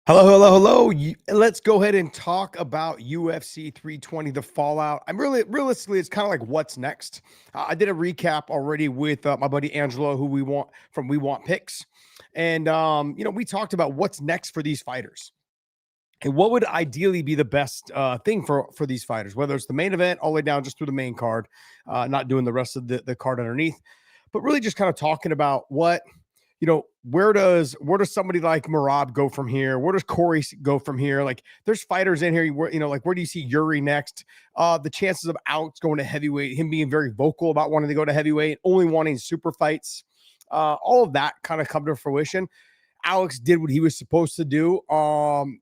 Hello, hello, hello. Let's go ahead and talk about UFC 320, the fallout. I'm really realistically, it's kind of like what's next. I did a recap already with my buddy Angelo, who we want picks. And we talked about what's next for these fighters and what would ideally be the best thing for these fighters, whether it's the main event all the way down just through the main card, not doing the rest of the card underneath, but really just kind of talking about where does somebody like Merab go from here? Where does Corey go from here? Like, there's fighters in here. Like where do you see Yuri next? The chances of Alex going to heavyweight, him being very vocal about wanting to go to heavyweight, only wanting super fights, all of that kind of come to fruition. Alex did what he was supposed to do. On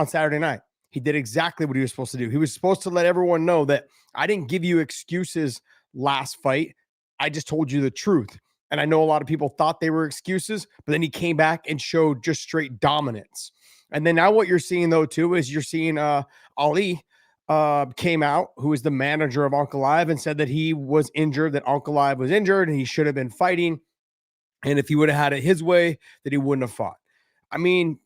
Saturday night, he did exactly what he was supposed to do. He was supposed to let everyone know that I didn't give you excuses last fight. I just told you the truth. And I know a lot of people thought they were excuses, but then he came back and showed just straight dominance. And then now what you're seeing, though, too, is you're seeing Ali came out, who is the manager of Ankalaev, and said that he was injured, that Ankalaev was injured, and he should have been fighting. And if he would have had it his way, that he wouldn't have fought. I mean,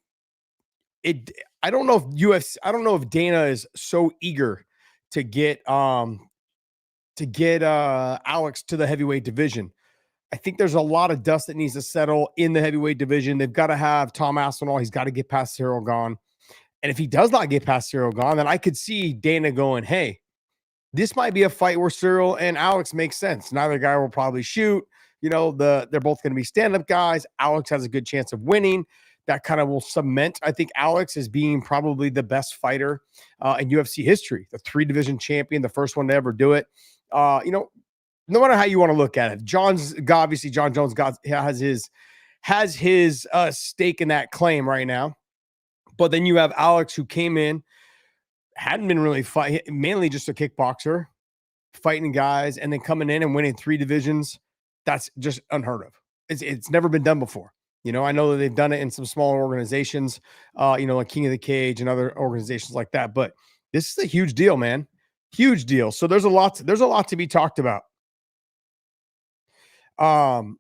it. I don't know if UFC. I don't know if Dana is so eager to get Alex to the heavyweight division. I think there's a lot of dust that needs to settle in the heavyweight division. They've got to have Tom Aspinall. He's got to get past Cyril Gahn. And if he does not get past Cyril Gahn, then I could see Dana going, hey, this might be a fight where Cyril and Alex make sense. Neither guy will probably shoot. They're both going to be stand-up guys. Alex has a good chance of winning. That kind of will cement, I think, Alex as being probably the best fighter in UFC history, the 3-division champion, the first one to ever do it. No matter how you want to look at it, Jon Jones has his stake in that claim right now. But then you have Alex, who came in, hadn't been really mainly just a kickboxer, fighting guys, and then coming in and winning 3 divisions. That's just unheard of. It's never been done before. I know that they've done it in some smaller organizations, like King of the Cage and other organizations like that. But this is a huge deal, man. Huge deal. So there's a lot to be talked about. And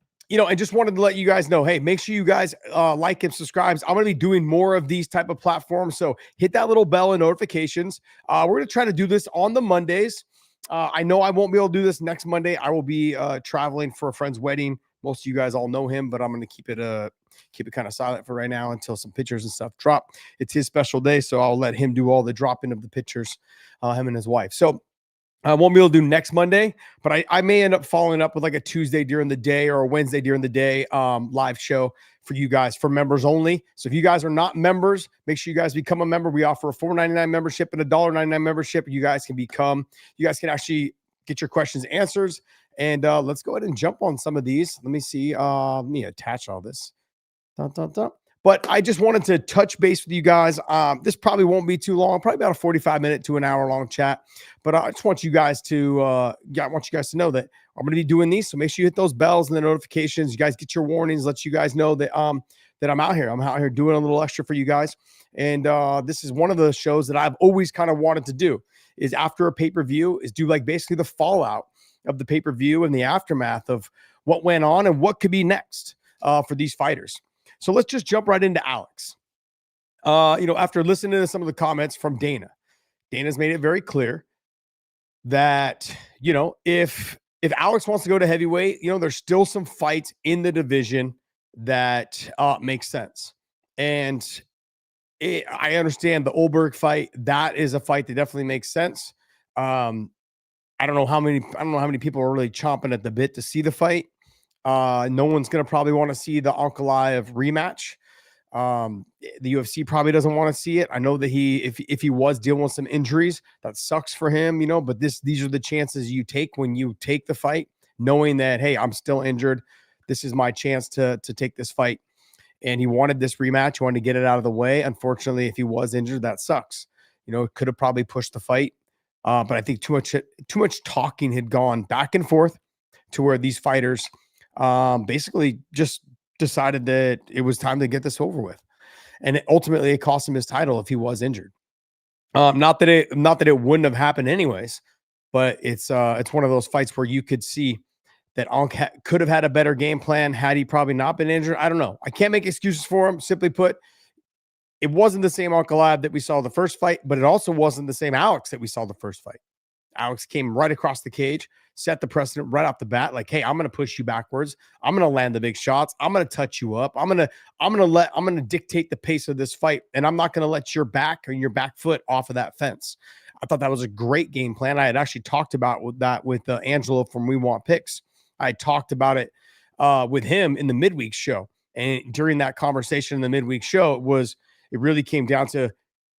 just wanted to let you guys know, hey, make sure you guys like and subscribe. I'm going to be doing more of these type of platforms. So hit that little bell and notifications. We're going to try to do this on the Mondays. I know I won't be able to do this next Monday. I will be traveling for a friend's wedding. Most of you guys all know him, but I'm going to keep it kind of silent for right now until some pictures and stuff drop. It's his special day, so I'll let him do all the dropping of the pictures, him and his wife. So I won't be able to do next Monday, but I may end up following up with like a Tuesday during the day or a Wednesday during the day live show for you guys, for members only. So if you guys are not members, make sure you guys become a member. We offer a $4.99 membership and a $1.99 membership. You guys can actually get your questions answered. And let's go ahead and jump on some of these. Let me see. Let me attach all this. Dun, dun, dun. But I just wanted to touch base with you guys. This probably won't be too long, probably about a 45-minute to an hour long chat. But I just want you guys to know that I'm going to be doing these. So make sure you hit those bells and the notifications. You guys get your warnings, let you guys know that that I'm out here. I'm out here doing a little extra for you guys. And this is one of the shows that I've always kind of wanted to do, is after a pay-per-view, is do like basically the fallout of the pay-per-view and the aftermath of what went on and what could be next for these fighters. So let's just jump right into Alex. After listening to some of the comments from Dana's made it very clear that, if Alex wants to go to heavyweight, there's still some fights in the division that make sense. And I understand the Olberg fight. That is a fight that definitely makes sense. I don't know how many people are really chomping at the bit to see the fight. No one's going to probably want to see the Ankalaev rematch. The UFC probably doesn't want to see it. I know that if he was dealing with some injuries, that sucks for him, but these are the chances you take when you take the fight, knowing that, hey, I'm still injured. This is my chance to take this fight. And he wanted this rematch. He wanted to get it out of the way. Unfortunately, if he was injured, that sucks. Could have probably pushed the fight. But I think too much talking had gone back and forth to where these fighters basically just decided that it was time to get this over with. And ultimately it cost him his title if he was injured. Not that it wouldn't have happened anyways, but it's one of those fights where you could see that Ankh could have had a better game plan had he probably not been injured. I don't know. I can't make excuses for him. Simply put, It wasn't the same Uncle Ab that we saw the first fight, but it also wasn't the same Alex that we saw the first fight. Alex came right across the cage, set the precedent right off the bat. Like, hey, I'm going to push you backwards. I'm going to land the big shots. I'm going to touch you up. I'm going to dictate the pace of this fight. And I'm not going to let your back or your back foot off of that fence. I thought that was a great game plan. I had actually talked about with Angelo from We Want Picks. I talked about it with him in the midweek show. And during that conversation in the midweek show, it really came down to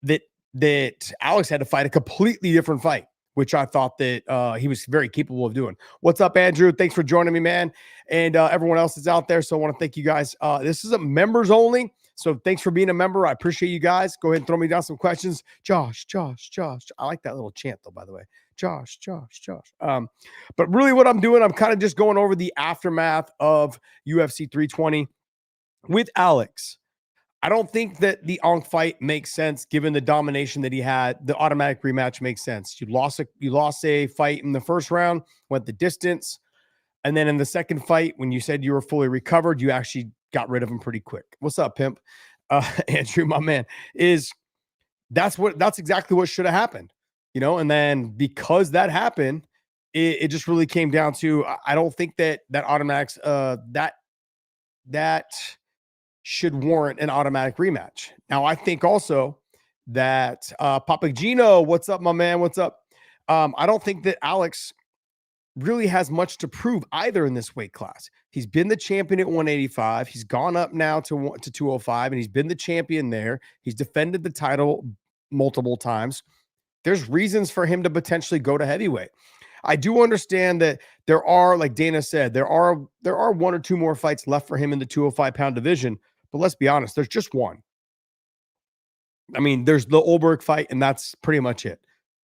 that Alex had to fight a completely different fight, which I thought that he was very capable of doing. What's up, Andrew? Thanks for joining me, man. And everyone else is out there. So I want to thank you guys. This is a members only. So thanks for being a member. I appreciate you guys. Go ahead and throw me down some questions. Josh. I like that little chant though, by the way. Josh. But really what I'm doing, I'm kind of just going over the aftermath of UFC 320 with Alex. I don't think that the Ankh fight makes sense given the domination that he had. The automatic rematch makes sense. You lost a fight in the first round, went the distance, and then in the second fight, when you said you were fully recovered, you actually got rid of him pretty quick. What's up, pimp? Andrew, my man, that's exactly what should have happened, And then because that happened, it just really came down to I don't think that automatics that should warrant an automatic rematch. Now, I think also that Papagino, what's up, my man? What's up? I don't think that Alex really has much to prove either in this weight class. He's been the champion at 185. He's gone up now to 205, and he's been the champion there. He's defended the title multiple times. There's reasons for him to potentially go to heavyweight. I do understand that there are, like Dana said, there are one or two more fights left for him in the 205-pound division. But let's be honest, there's just one. I mean, there's the Olberg fight, and that's pretty much it.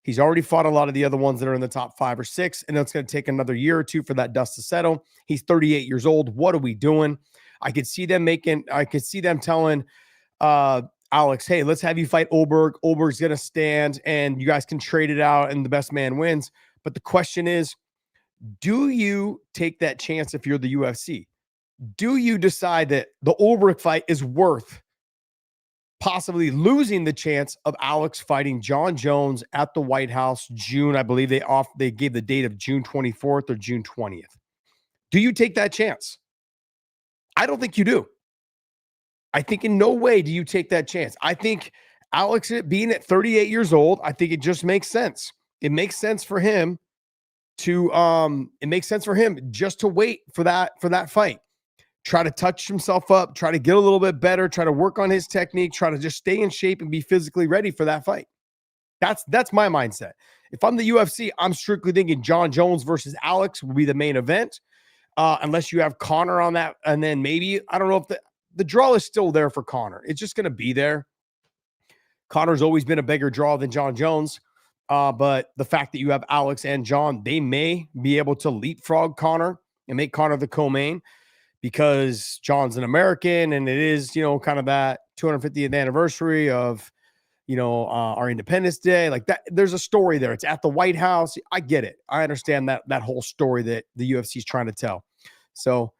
He's already fought a lot of the other ones that are in the top 5 or 6, and it's going to take another year or two for that dust to settle. He's 38 years old. What are we doing? I could see them telling Alex, hey, let's have you fight Olberg. Olberg's going to stand, and you guys can trade it out, and the best man wins. But the question is, do you take that chance if you're the UFC? Do you decide that the Ulrich fight is worth possibly losing the chance of Alex fighting John Jones at the White House June? I believe they gave the date of June 24th or June 20th. Do you take that chance? I don't think you do. I think in no way do you take that chance. I think Alex being at 38 years old, I think it just makes sense. It makes sense for him just to wait for that fight. Try to touch himself up, try to get a little bit better, try to work on his technique, try to just stay in shape and be physically ready for that fight. That's my mindset. If I'm the UFC, I'm strictly thinking John Jones versus Alex will be the main event, unless you have Conor on that. And then maybe, I don't know if the draw is still there for Conor. It's just going to be there. Conor's always been a bigger draw than John Jones. But the fact that you have Alex and John, they may be able to leapfrog Conor and make Conor the co-main, because John's an American, and it is, kind of that 250th anniversary of, our Independence Day. Like that, there's a story there. It's at the White House. I get it. I understand that whole story that the UFC is trying to tell. So,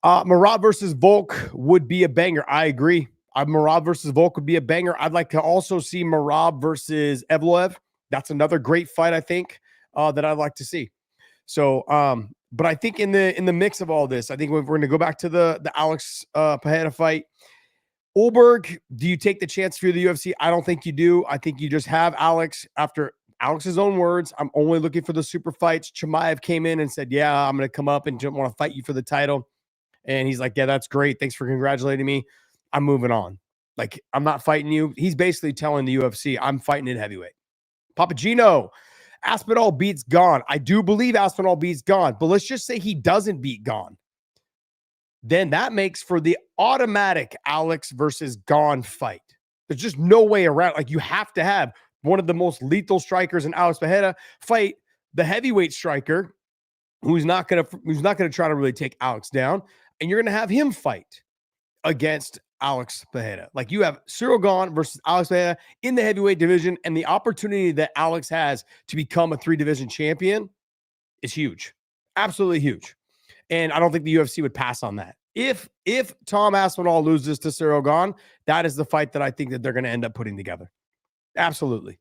Merab versus Volk would be a banger. I agree. Merab versus Volk would be a banger. I'd like to also see Merab versus Evloev. That's another great fight, I think, that I'd like to see. So, but I think in the mix of all this, I think we're going to go back to the Alex Pereira fight. Olberg, do you take the chance for the UFC? I don't think you do. I think you just have Alex. After Alex's own words, I'm only looking for the super fights. Chimaev came in and said, yeah, I'm going to come up and want to fight you for the title. And he's like, yeah, that's great. Thanks for congratulating me. I'm moving on. Like, I'm not fighting you. He's basically telling the UFC, I'm fighting in heavyweight. Papagino, Aspinall beats Gone. I do believe Aspinall beats Gone, but let's just say he doesn't beat Gone. Then that makes for the automatic Alex versus Gone fight. There's just no way around. Like, you have to have one of the most lethal strikers in Alex Pereira fight the heavyweight striker who's not going to try to really take Alex down, and you're going to have him fight against Alex Pereira. Like, you have Cyril Gane versus Alex Pereira in the heavyweight division, and the opportunity that Alex has to become a 3-division champion is huge. Absolutely huge. And I don't think the UFC would pass on that. If Tom Aspinall loses to Cyril Gahn, that is the fight that I think that they're going to end up putting together. Absolutely.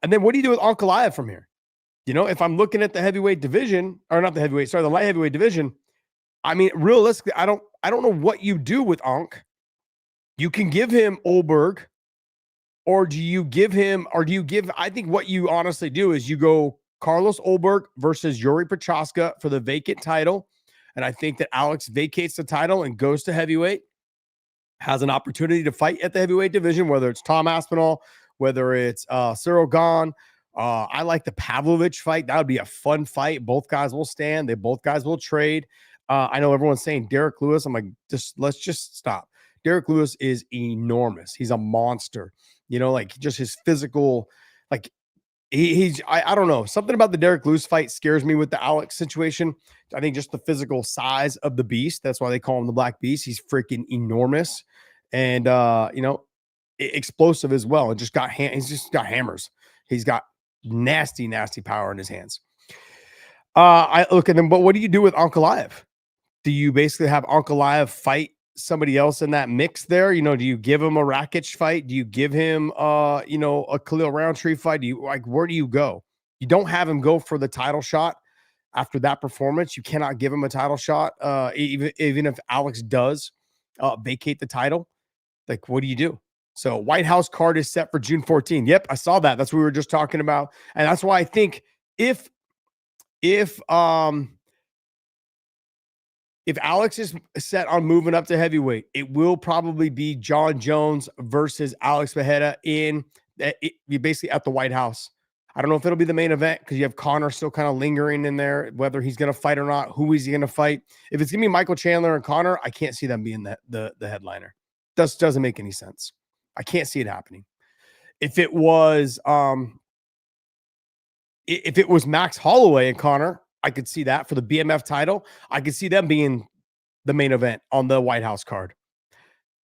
And then what do you do with Ankalaev from here? You know, if I'm looking at the heavyweight division, or not the heavyweight, sorry, the light heavyweight division, I mean, realistically, I don't know what you do with Ankh. You can give him Olberg, or do you give, I think what you honestly do is you go Carlos Olberg versus Yuri Prochaska for the vacant title. And I think that Alex vacates the title and goes to heavyweight, has an opportunity to fight at the heavyweight division, whether it's Tom Aspinall, whether it's Cyril Gahn. I like the Pavlovich fight. That would be a fun fight. Both guys will stand. Both guys will trade. I know everyone's saying Derek Lewis. I'm like, let's just stop. Derek Lewis is enormous. He's a monster. You know, like just his physical, like I don't know. Something about the Derek Lewis fight scares me with the Alex situation. I think just the physical size of the beast. That's why they call him the Black Beast. He's freaking enormous and, you know, explosive as well. And he's just got hammers. He's got nasty, nasty power in his hands. I look at them, but what do you do with Ankalaev? Do you basically have Ankalaev fight somebody else in that mix there? You know, do you give him a Rakic fight? Do you give him you know, a Khalil Roundtree fight? Do you, like, where do you go? You don't have him go for the title shot after that performance. You cannot give him a title shot, even if Alex does vacate the title. Like, what do you do? So White House card is set for June 14th. Yep, I saw that. That's what we were just talking about. And that's why I think if Alex is set on moving up to heavyweight, it will probably be John Jones versus Alex Pereira basically at the White House. I don't know if it'll be the main event because you have Conor still kind of lingering in there, whether he's going to fight or not. Who is he going to fight? If it's going to be Michael Chandler and Conor, I can't see them being the headliner. Doesn't make any sense. I can't see it happening. If it was Max Holloway and Conor, I could see that for the BMF title. I could see them being the main event on the White House card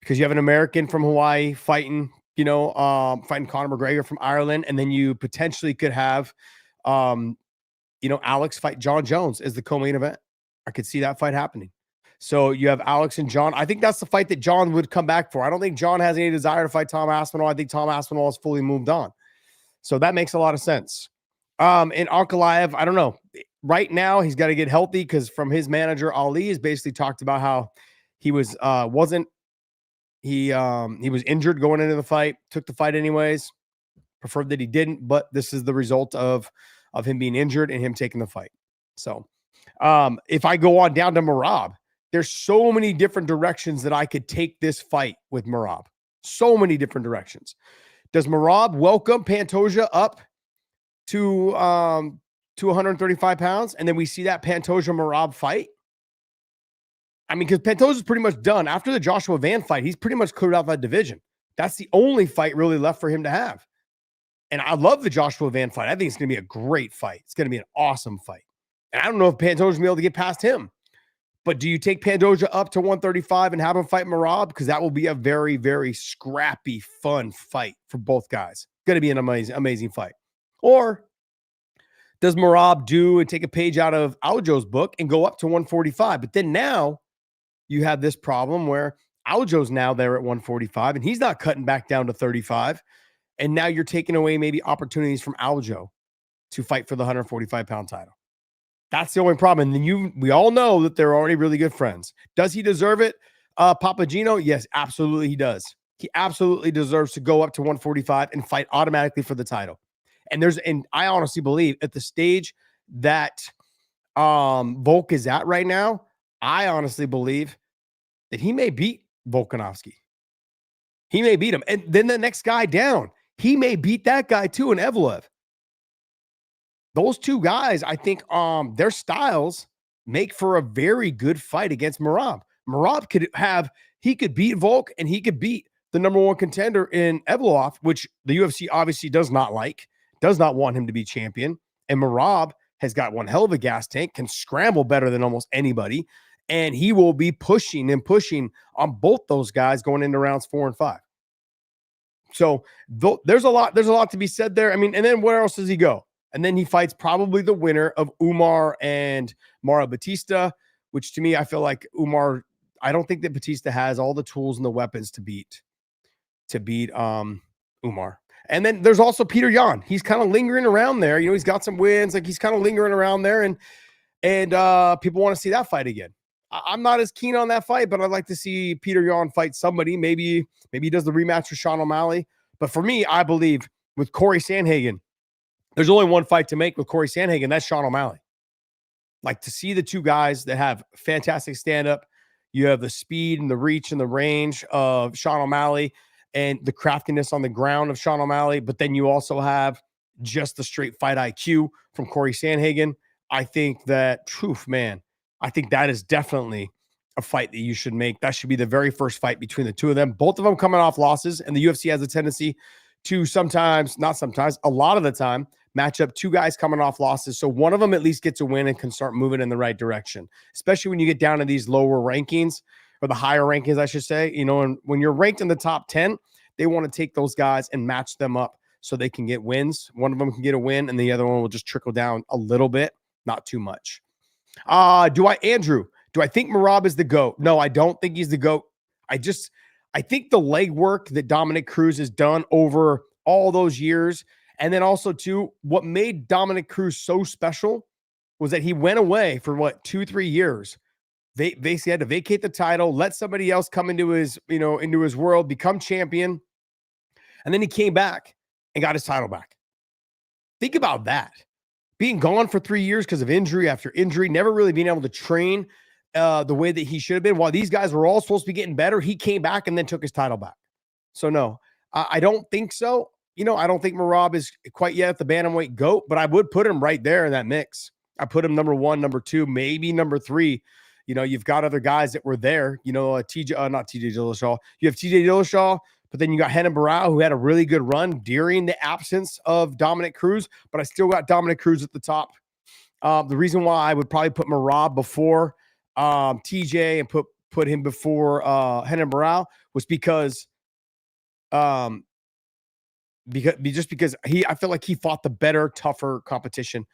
because you have an American from Hawaii fighting, you know, fighting Conor McGregor from Ireland. And then you potentially could have, you know, Alex fight John Jones as the co-main event. I could see that fight happening. So you have Alex and John. I think that's the fight that John would come back for. I don't think John has any desire to fight Tom Aspinall. I think Tom Aspinall has fully moved on. So that makes a lot of sense. And Ankalaev, I don't know. Right now, he's got to get healthy because from his manager, Ali, has basically talked about how he was he was injured going into the fight, took the fight anyways, preferred that he didn't, but this is the result of him being injured and him taking the fight. So if I go on down to Merab, there's so many different directions that I could take this fight with Merab. So many different directions. Does Merab welcome Pantoja up to 135 pounds, and then we see that Pantoja Merab fight? I mean, because Pantoja's pretty much done. After the Joshua Van fight, he's pretty much cleared out that division. That's the only fight really left for him to have. And I love the Joshua Van fight. I think it's going to be a great fight. It's going to be an awesome fight. And I don't know if Pantoja's going to be able to get past him. But do you take Pantoja up to 135 and have him fight Merab? Because that will be a very, very scrappy, fun fight for both guys. Going to be an amazing, amazing fight. Or does Merab do and take a page out of Aljo's book and go up to 145? But then now you have this problem where Aljo's now there at 145 and he's not cutting back down to 35. And now you're taking away maybe opportunities from Aljo to fight for the 145-pound title. That's the only problem. And then we all know that they're already really good friends. Does he deserve it, Papagino? Yes, absolutely he does. He absolutely deserves to go up to 145 and fight automatically for the title. And I honestly believe at the stage that Volk is at right now, I honestly believe that he may beat Volkanovski. He may beat him. And then the next guy down, he may beat that guy too in Evloev. Those two guys, I think their styles make for a very good fight against Merab. Merab could beat Volk and he could beat the number one contender in Evloev, which the UFC obviously does not like, does not want him to be champion. And Merab has got one hell of a gas tank, can scramble better than almost anybody. And he will be pushing on both those guys going into rounds 4 and 5. So there's a lot to be said there. I mean, and then where else does he go? And then he fights probably the winner of Umar and Mara Batista, which to me, I feel like Umar, I don't think that Batista has all the tools and the weapons to beat Umar. And then there's also Peter Yan. He's kind of lingering around there. He's got some wins. Like he's kind of lingering around there, and people want to see that fight again. I'm not as keen on that fight, but I'd like to see Peter Yan fight somebody. Maybe he does the rematch with Sean O'Malley. But for me, I believe with Corey Sandhagen, there's only one fight to make with Corey Sandhagen. That's Sean O'Malley. Like to see the two guys that have fantastic stand-up. You have the speed and the reach and the range of Sean O'Malley and the craftiness on the ground of Sean O'Malley. But then you also have just the straight fight IQ from Corey Sandhagen. I think that, I think that is definitely a fight that you should make. That should be the very first fight between the two of them. Both of them coming off losses, and the UFC has a tendency to a lot of the time, match up two guys coming off losses. So one of them at least gets a win and can start moving in the right direction, especially when you get down to these lower rankings, or the higher rankings, I should say. And when you're ranked in the top 10, they want to take those guys and match them up so they can get wins. One of them can get a win, and the other one will just trickle down a little bit, not too much. Do I think Merab is the GOAT? No, I don't think he's the GOAT. I think the legwork that Dominic Cruz has done over all those years, and then also too, what made Dominic Cruz so special was that he went away for 2-3 years. They basically had to vacate the title, let somebody else come into his world, become champion, and then he came back and got his title back. Think about that. Being gone for 3 years because of injury after injury, never really being able to train the way that he should have been. While these guys were all supposed to be getting better, he came back and then took his title back. So no, I don't think so. I don't think Merab is quite yet at the bantamweight GOAT, but I would put him right there in that mix. I put him number 1, number 2, maybe number 3. You've got other guys that were there. Not TJ Dillashaw. You have TJ Dillashaw, but then you got Renan Barão, who had a really good run during the absence of Dominic Cruz, but I still got Dominic Cruz at the top. The reason why I would probably put Merab before TJ and put him before Renan Barão was because I feel like he fought the better, tougher competition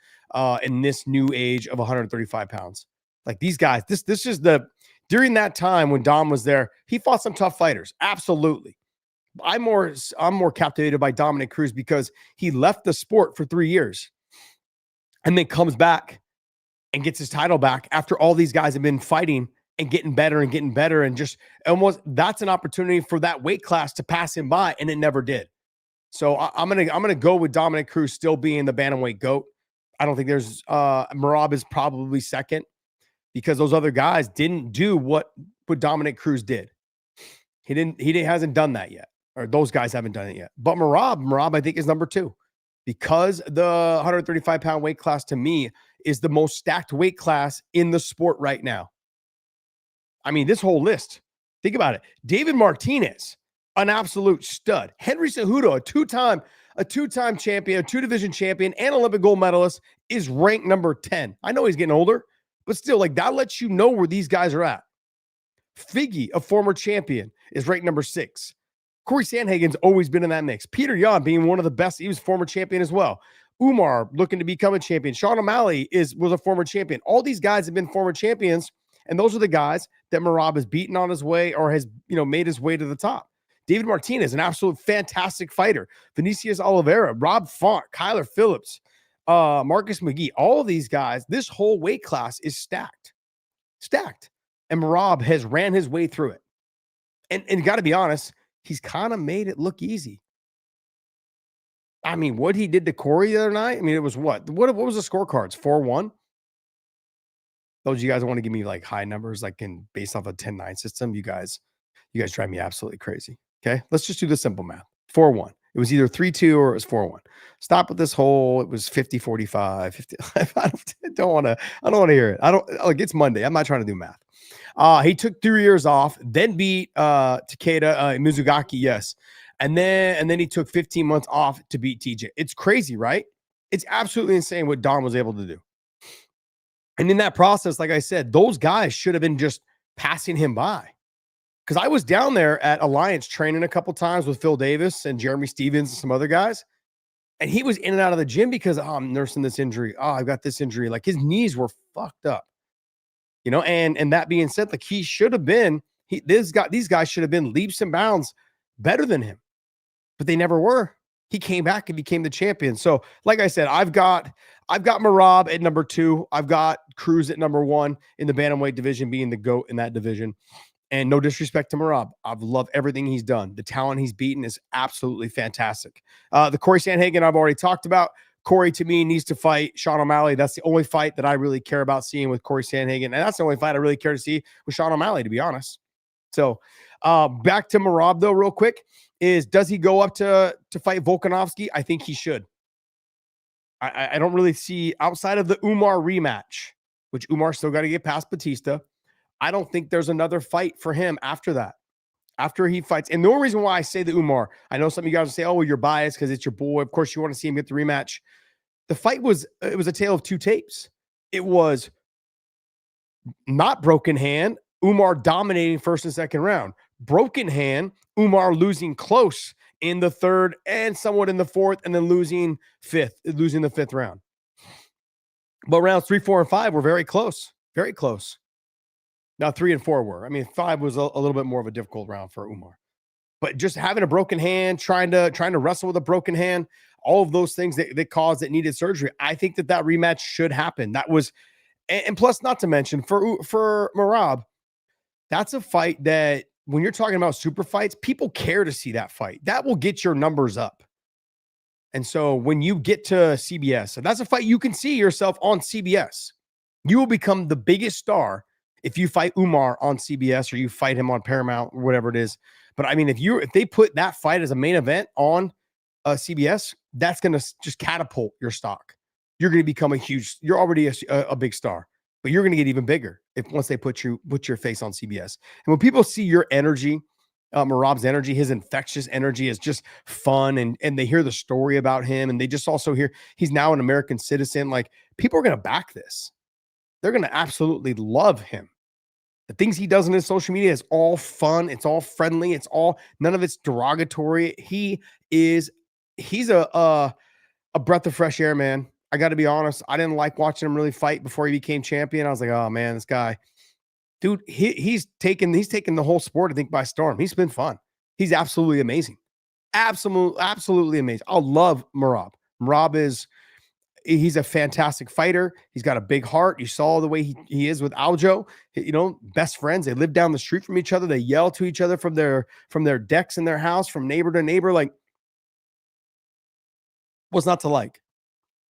in this new age of 135 pounds. Like these guys, this is during that time when Dom was there, he fought some tough fighters. Absolutely. I'm more captivated by Dominic Cruz because he left the sport for 3 years and then comes back and gets his title back after all these guys have been fighting and getting better and just almost that's an opportunity for that weight class to pass him by, and it never did. So I'm gonna go with Dominic Cruz still being the bantamweight GOAT. I don't think there's Merab is probably second because those other guys didn't do what Dominic Cruz did. He hasn't done that yet, or those guys haven't done it yet. But Merab I think is number 2 because the 135 pound weight class to me is the most stacked weight class in the sport right now. I mean, this whole list, think about it. David Martinez, an absolute stud. Henry Cejudo, a two-time champion, a 2-division champion, and Olympic gold medalist, is ranked number 10. I know he's getting older, but still, like that lets you know where these guys are at. Figgy, a former champion, is ranked number 6. Corey Sandhagen's always been in that mix. Peter Yan being one of the best. He was former champion as well. Umar looking to become a champion. Sean O'Malley was a former champion. All these guys have been former champions, and those are the guys that Merab has beaten on his way or has made his way to the top. David Martinez, an absolute fantastic fighter. Vinicius Oliveira, Rob Font, Kyler Phillips, Marcus McGee. All of these guys, this whole weight class is stacked. And Merab has ran his way through it. And got to be honest, he's kind of made it look easy. I mean, what he did to Corey the other night, I mean, it was what was the scorecards? 4-1? Those of you guys want to give me like high numbers, like based off a 10-9 system, you guys drive me absolutely crazy. Okay, let's just do the simple math. 4-1. It was either 3-2 or it was 4-1. Stop with this whole, it was 50-45, 50. I don't want to hear it. It's Monday. I'm not trying to do math. He took 3 years off, then beat Takeda Mizugaki, yes. And then he took 15 months off to beat TJ. It's crazy, right? It's absolutely insane what Don was able to do. And in that process, like I said, those guys should have been just passing him by. Because I was down there at Alliance training a couple times with Phil Davis and Jeremy Stevens and some other guys. And he was in and out of the gym because, I'm nursing this injury. I've got this injury. Like his knees were fucked up. And that being said, like he should have been, these guys should have been leaps and bounds better than him, but they never were. He came back and became the champion. So, like I said, I've got Merab at number 2. I've got Cruz at number 1 in the bantamweight division, being the GOAT in that division. And no disrespect to Merab, I've loved everything he's done. The talent he's beaten is absolutely fantastic. The Corey Sandhagen I've already talked about. Corey, to me, needs to fight Sean O'Malley. That's the only fight that I really care about seeing with Corey Sandhagen. And that's the only fight I really care to see with Sean O'Malley, to be honest. So back to Merab, though, real quick, does he go up to fight Volkanovski? I think he should. I don't really see, outside of the Umar rematch, which Umar still got to get past Batista, I don't think there's another fight for him after that. After he fights. And the only reason why I say the Umar, I know some of you guys will say, oh, well, you're biased because it's your boy. Of course, you want to see him get the rematch. The fight was a tale of two tapes. It was not broken hand, Umar dominating first and second round. Broken hand, Umar losing close in the third and somewhat in the fourth, and then losing the fifth round. But rounds 3, 4, and 5 were very close. Very close. Now 3 and 4 were. I mean, 5 was a little bit more of a difficult round for Umar. But just having a broken hand, trying to wrestle with a broken hand, all of those things that needed surgery. I think that rematch should happen. That was, and plus, not to mention for Merab, that's a fight that when you're talking about super fights, people care to see that fight. That will get your numbers up. And so when you get to CBS, and that's a fight you can see yourself on CBS, you will become the biggest star if you fight Umar on CBS or you fight him on Paramount or whatever it is. But I mean, if they put that fight as a main event on CBS, that's going to just catapult your stock. You're going to become you're already a big star, but you're going to get even bigger once they put your face on CBS. And when people see your energy, Merab's energy, his infectious energy is just fun. And they hear the story about him, and they just also hear he's now an American citizen. Like, people are going to back this. They're going to absolutely love him. The things he does on his social media is all fun. It's all friendly. None of it's derogatory. He's a breath of fresh air, man. I got to be honest. I didn't like watching him really fight before he became champion. I was like, oh man, this guy, dude, he's taken the whole sport, I think, by storm. He's been fun. He's absolutely amazing. Absolutely amazing. I love Merab. He's a fantastic fighter. He's got a big heart. You saw the way he is with Aljo, best friends. They live down the street from each other. They yell to each other from their decks in their house, from neighbor to neighbor. Like, what's not to like?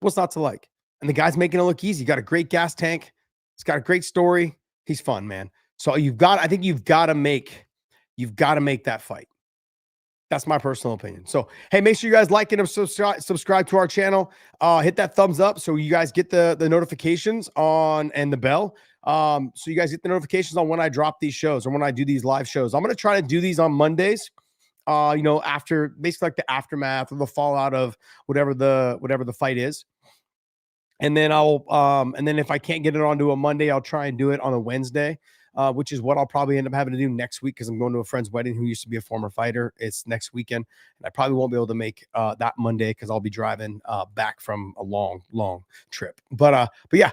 What's not to like? And the guy's making it look easy. He got a great gas tank. He's got a great story. He's fun, man. So I think you've got to make that fight. That's my personal opinion. So, hey, make sure you guys like and subscribe to our channel. Hit that thumbs up so you guys get the notifications on, and the bell. So you guys get the notifications on when I drop these shows or when I do these live shows. I'm going to try to do these on Mondays. After basically like the aftermath or the fallout of whatever the fight is. And then and then if I can't get it onto a Monday, I'll try and do it on a Wednesday, which is what I'll probably end up having to do next week, because I'm going to a friend's wedding who used to be a former fighter. It's next weekend, and I probably won't be able to make that Monday because I'll be driving back from a long trip. But yeah.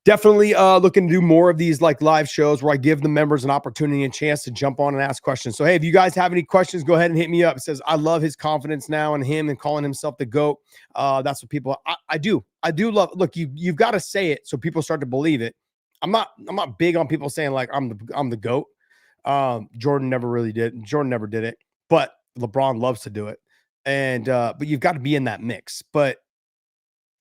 Definitely looking to do more of these like live shows where I give the members an opportunity and chance to jump on and ask questions. So, hey, if you guys have any questions, go ahead and hit me up. It says, I love his confidence now in him and calling himself the GOAT. That's what people, I do love. Look, you've got to say it so people start to believe it. I'm not big on people saying like I'm the GOAT. Jordan never did it, but LeBron loves to do it. And but you've got to be in that mix. But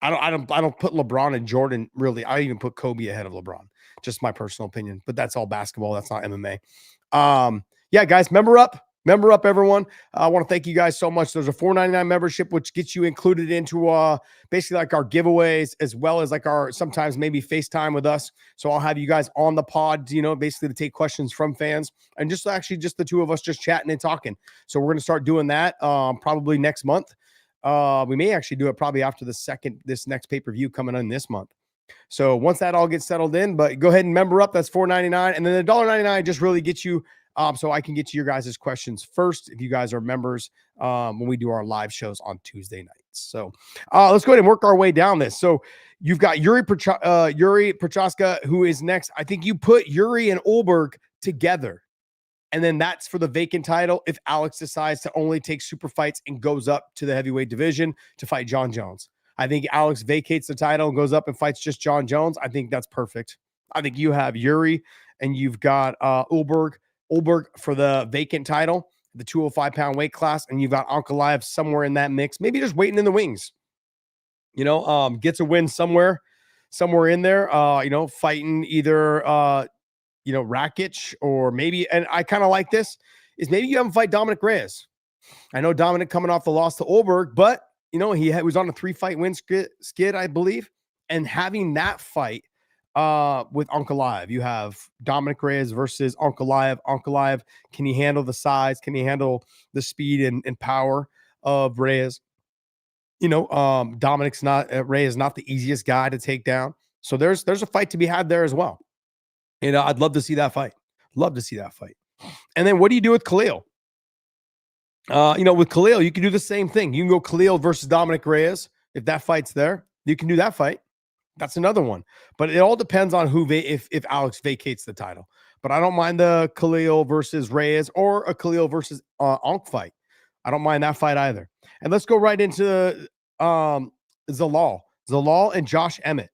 I don't put LeBron and Jordan really. I even put Kobe ahead of LeBron. Just my personal opinion, but that's all basketball. That's not MMA. Yeah, guys, member up, everyone. I want to thank you guys so much. There's a $4.99 membership, which gets you included into basically like our giveaways, as well as like our sometimes maybe FaceTime with us. So I'll have you guys on the pod, basically to take questions from fans, and just the two of us just chatting and talking. So we're going to start doing that probably next month. We may actually do it probably after this next pay-per-view coming in this month. So once that all gets settled in, but go ahead and member up. That's $4.99. And then the $1.99 just really gets you so I can get to your guys' questions first if you guys are members when we do our live shows on Tuesday night. So let's go ahead and work our way down this. So you've got Yuri Prochaska, who is next. I think you put Yuri and Ulberg together. And then that's for the vacant title if Alex decides to only take super fights and goes up to the heavyweight division to fight John Jones. I think Alex vacates the title and goes up and fights just John Jones. I think that's perfect. I think you have Yuri and you've got Ulberg for the vacant title, the 205-pound weight class, and you've got Ankalaev somewhere in that mix, maybe just waiting in the wings. Gets a win somewhere in there, fighting either Rakic or maybe, and I kind of like this, is maybe you have him fight Dominic Reyes. I know Dominic coming off the loss to Ulberg, but he was on a 3-fight win skid, I believe, and having that fight with Ankalaev, you have Dominic Reyes versus Ankalaev. Ankalaev, can he handle the size? Can he handle the speed and power of Reyes? Reyes is not the easiest guy to take down, so there's a fight to be had there as well. I'd love to see that fight. And then what do you do with Khalil? With Khalil, you can do the same thing. You can go Khalil versus Dominic Reyes. If that fight's there, you can do that fight. That's another one. But it all depends on if Alex vacates the title. But I don't mind the Khalil versus Reyes or a Khalil versus Ankh fight. I don't mind that fight either. And let's go right into Zalal and Josh Emmett.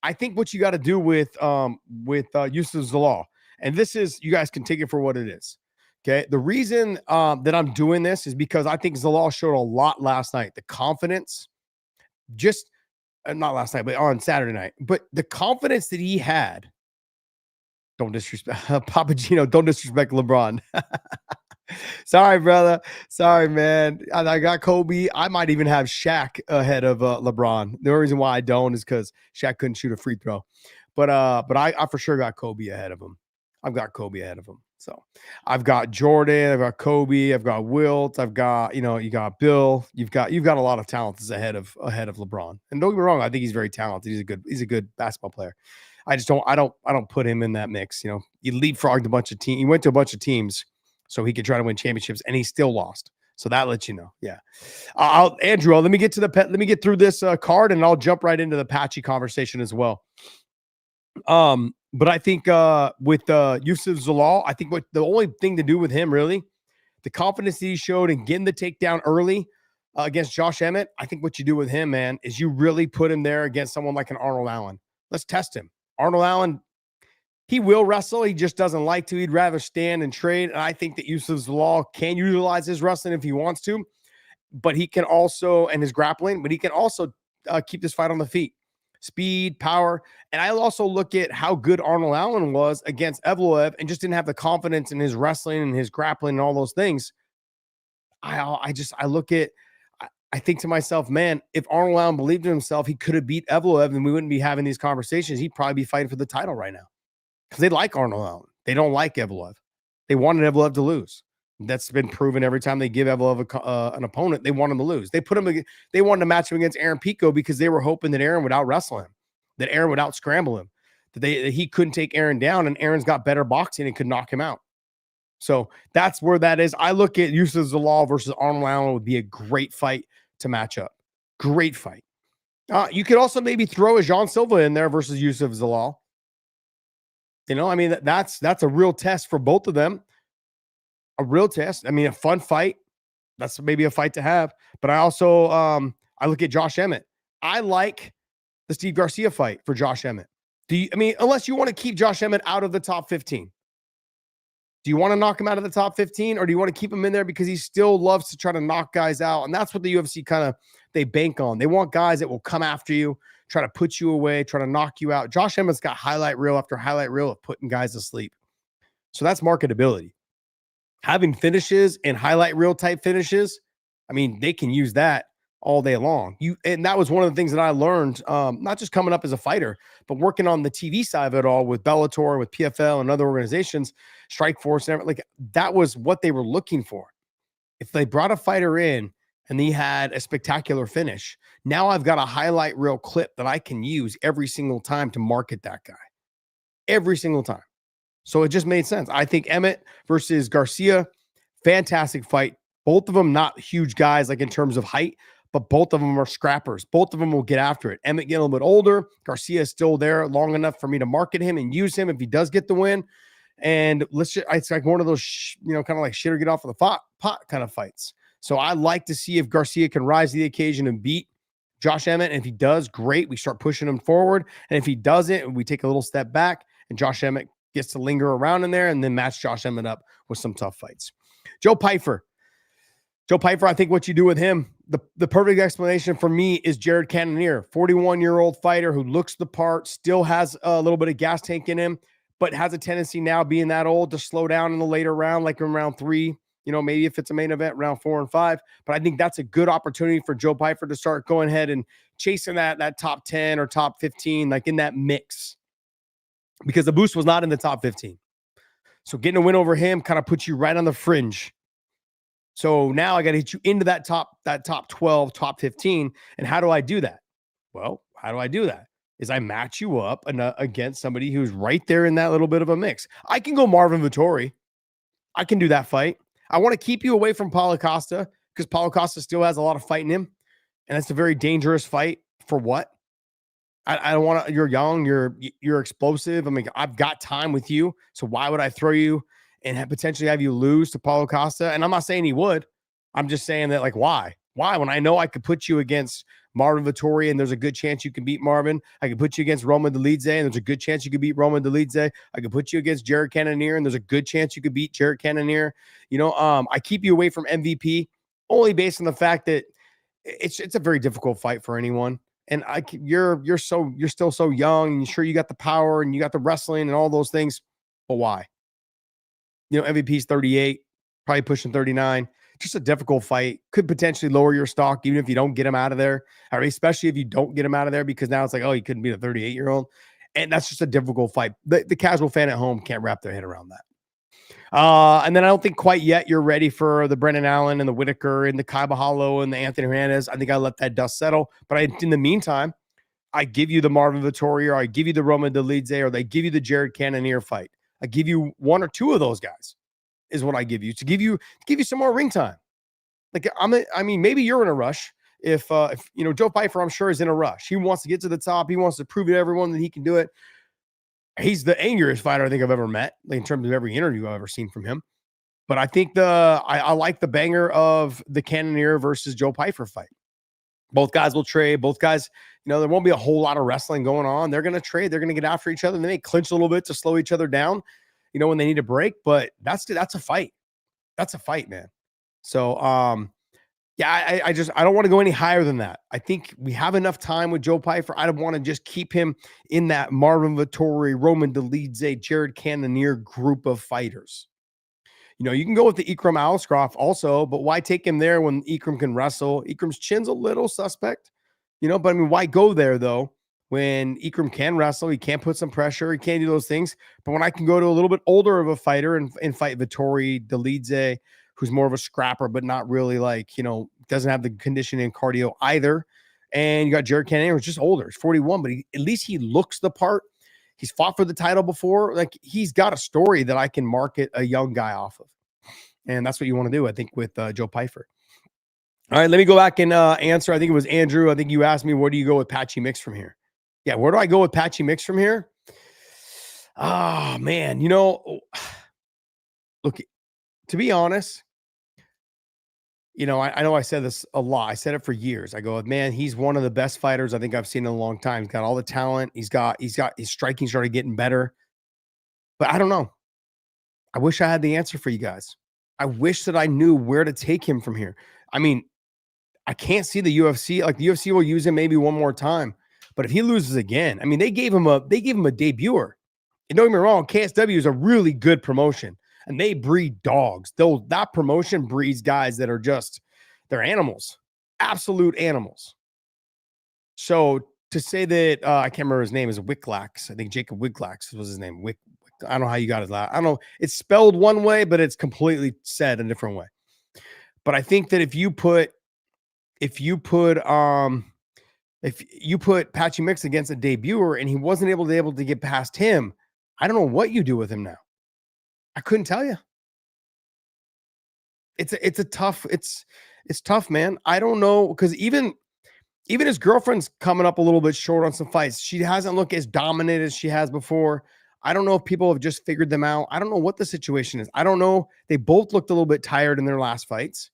I think what you got to do with Yusuf Zalal, and this is, you guys can take it for what it is. Okay. The reason that I'm doing this is because I think Zalal showed a lot last night. The confidence, just not last night, but on Saturday night, but the confidence that he had. Don't disrespect Papagino. Don't disrespect LeBron. Sorry, brother. Sorry, man. I got Kobe. I might even have Shaq ahead of LeBron. The only reason why I don't is because Shaq couldn't shoot a free throw. But I for sure got Kobe ahead of him. I've got Kobe ahead of him. So I've got Jordan. I've got Kobe. I've got Wilt. I've got, you got Bill. You've got a lot of talent that's ahead of LeBron. And don't get me wrong, I think he's very talented. He's a good basketball player. I don't put him in that mix. He leapfrogged a bunch of teams. He went to a bunch of teams so he could try to win championships, and he still lost. So that lets you know. Yeah. Andrew, let me get through this card, and I'll jump right into the Patchy conversation as well. But I think with Yusuf Zalal, I think what the only thing to do with him, really, the confidence that he showed in getting the takedown early against Josh Emmett, I think what you do with him, man, is you really put him there against someone like an Arnold Allen. Let's test him. Arnold Allen, he will wrestle. He just doesn't like to. He'd rather stand and trade. And I think that Yusuf Zalal can utilize his wrestling if he wants to, but he can also, and his grappling, but he can also keep this fight on the feet. Speed, power. And I also look at how good Arnold Allen was against Evloev and just didn't have the confidence in his wrestling and his grappling and all those things. I think to myself, man, if Arnold Allen believed in himself, he could have beat Evloev and we wouldn't be having these conversations. He'd probably be fighting for the title right now because they like Arnold Allen. They don't like Evloev. They wanted Evloev to lose. That's been proven every time they give Evloev an opponent. They want him to lose. They wanted to match him against Aaron Pico because they were hoping that Aaron would out wrestle him, that Aaron would out scramble him, that he couldn't take Aaron down, and Aaron's got better boxing and could knock him out. So that's where that is. I look at Yusuf Zalal versus Arnold Allen would be a great fight to match up. Great fight. You could also maybe throw a Jean Silva in there versus Yusuf Zalal. That's a real test for both of them. A real test. A fun fight. That's maybe a fight to have. But I also I look at Josh Emmett. I like the Steve Garcia fight for Josh Emmett. Unless you want to keep Josh Emmett out of the top 15. Do you want to knock him out of the top 15, or do you want to keep him in there because he still loves to try to knock guys out? And that's what the UFC they bank on. They want guys that will come after you, try to put you away, try to knock you out. Josh Emmett's got highlight reel after highlight reel of putting guys to sleep. So that's marketability. Having finishes and highlight reel type finishes, they can use that all day long. And that was one of the things that I learned, not just coming up as a fighter, but working on the TV side of it all with Bellator, with PFL and other organizations, Strikeforce, and everything. That was what they were looking for. If they brought a fighter in and he had a spectacular finish, now I've got a highlight reel clip that I can use every single time to market that guy. Every single time. So it just made sense. I think Emmett versus Garcia, fantastic fight. Both of them not huge guys like in terms of height, but both of them are scrappers. Both of them will get after it. Emmett getting a little bit older. Garcia is still there long enough for me to market him and use him if he does get the win. And it's like one of those, kind of like shit or get off of the pot kind of fights. So I like to see if Garcia can rise to the occasion and beat Josh Emmett. And if he does, great. We start pushing him forward. And if he doesn't, we take a little step back and Josh Emmett gets to linger around in there and then match Josh Emmett up with some tough fights. Joe Pyfer, I think what you do with him, the perfect explanation for me is Jared Cannonier, 41-year-old fighter who looks the part, still has a little bit of gas tank in him, but has a tendency now being that old to slow down in the later round, like in round 3, maybe if it's a main event, round 4 and 5. But I think that's a good opportunity for Joe Pyfer to start going ahead and chasing that top 10 or top 15, like in that mix, because the boost was not in the top 15. So getting a win over him kind of puts you right on the fringe. So now I got to hit you into that top 12, top 15. And how do I do that? Well, how do I do that? Is I match you up against somebody who's right there in that little bit of a mix. I can go Marvin Vettori. I can do that fight. I want to keep you away from Paulo Costa because Paulo Costa still has a lot of fight in him. And it's a very dangerous fight for what? I don't want to, you're young, you're explosive. I mean, I've got time with you. So why would I throw you and potentially have you lose to Paulo Costa? And I'm not saying he would. I'm just saying that, like, why? Why? When I know I could put you against Marvin Vettori and there's a good chance you can beat Marvin. I could put you against Roman Dolidze and there's a good chance you could beat Roman Dolidze. I could put you against Jared Cannonier and there's a good chance you could beat Jared Cannonier. I keep you away from MVP only based on the fact that it's a very difficult fight for anyone. And you're still so young and sure you got the power and you got the wrestling and all those things. But why? MVP's 38, probably pushing 39. Just a difficult fight. Could potentially lower your stock even if you don't get him out of there. Or especially if you don't get him out of there, because now it's like, oh, you couldn't beat a 38-year-old. And that's just a difficult fight. The casual fan at home can't wrap their head around that. And then I don't think quite yet you're ready for the Brendan Allen and the Whitaker and the Kai Bahalo and the Anthony Hernandez. I think I let that dust settle. But in the meantime, I give you the Marvin Vettori, or I give you the Roman Dolidze, or they give you the Jared Cannonier fight. I give you one or two of those guys is what I give you to give you some more ring time. Like maybe you're in a rush. If Joe Pyfer, I'm sure, is in a rush. He wants to get to the top. He wants to prove to everyone that he can do it. He's the angriest fighter I think I've ever met, like in terms of every interview I've ever seen from him. But I think I like the banger of the Cannonier versus Joe Pyfer fight. Both guys will trade. Both guys, there won't be a whole lot of wrestling going on. They're going to trade. They're going to get after each other. And they may clinch a little bit to slow each other down, when they need a break. But that's a fight. That's a fight, man. So, I don't want to go any higher than that. I think we have enough time with Joe Pyfer. I don't want to just keep him in that Marvin Vettori, Roman Dolidze, Jared Cannonier group of fighters. You can go with the Ikram Aliskerov also, but why take him there when Ikram can wrestle? Ikram's chin's a little suspect, but I mean, why go there though when Ikram can wrestle? He can put some pressure. He can't do those things. But when I can go to a little bit older of a fighter and fight Vettori, Dolidze, who's more of a scrapper, but not really doesn't have the conditioning and cardio either. And you got Jared Cannonier, who's just older. He's 41, but at least he looks the part. He's fought for the title before. Like, he's got a story that I can market a young guy off of. And that's what you want to do, I think, with Joe Pyfer. All right, let me go back and answer. I think it was Andrew. I think you asked me, where do you go with Patchy Mix from here? Yeah, where do I go with Patchy Mix from here? Oh, man. Look, to be honest, I know I said this a lot. I said it for years. I go, man, he's one of the best fighters I think I've seen in a long time. He's got all the talent. He's got his striking started getting better. But I don't know. I wish I had the answer for you guys. I wish that I knew where to take him from here. I mean, I can't see the UFC. Like, the UFC will use him maybe one more time. But if he loses again, I mean, they gave him a debuter. And don't get me wrong, KSW is a really good promotion. And they breed dogs. That promotion breeds guys that are they're animals, absolute animals. So to say that, I can't remember his name, is Wicklax. I think Jacob Wicklax was his name. I don't know how you got his last. I don't know. It's spelled one way, but it's completely said a different way. But I think that if you put Patchy Mix against a debuter and he wasn't able to get past him, I don't know what you do with him now. I couldn't tell you. It's a tough, It's tough, man. I don't know, because even his girlfriend's coming up a little bit short on some fights. She hasn't looked as dominant as she has before. I don't know if people have just figured them out. I don't know what the situation is. I don't know. They both looked a little bit tired in their last fights.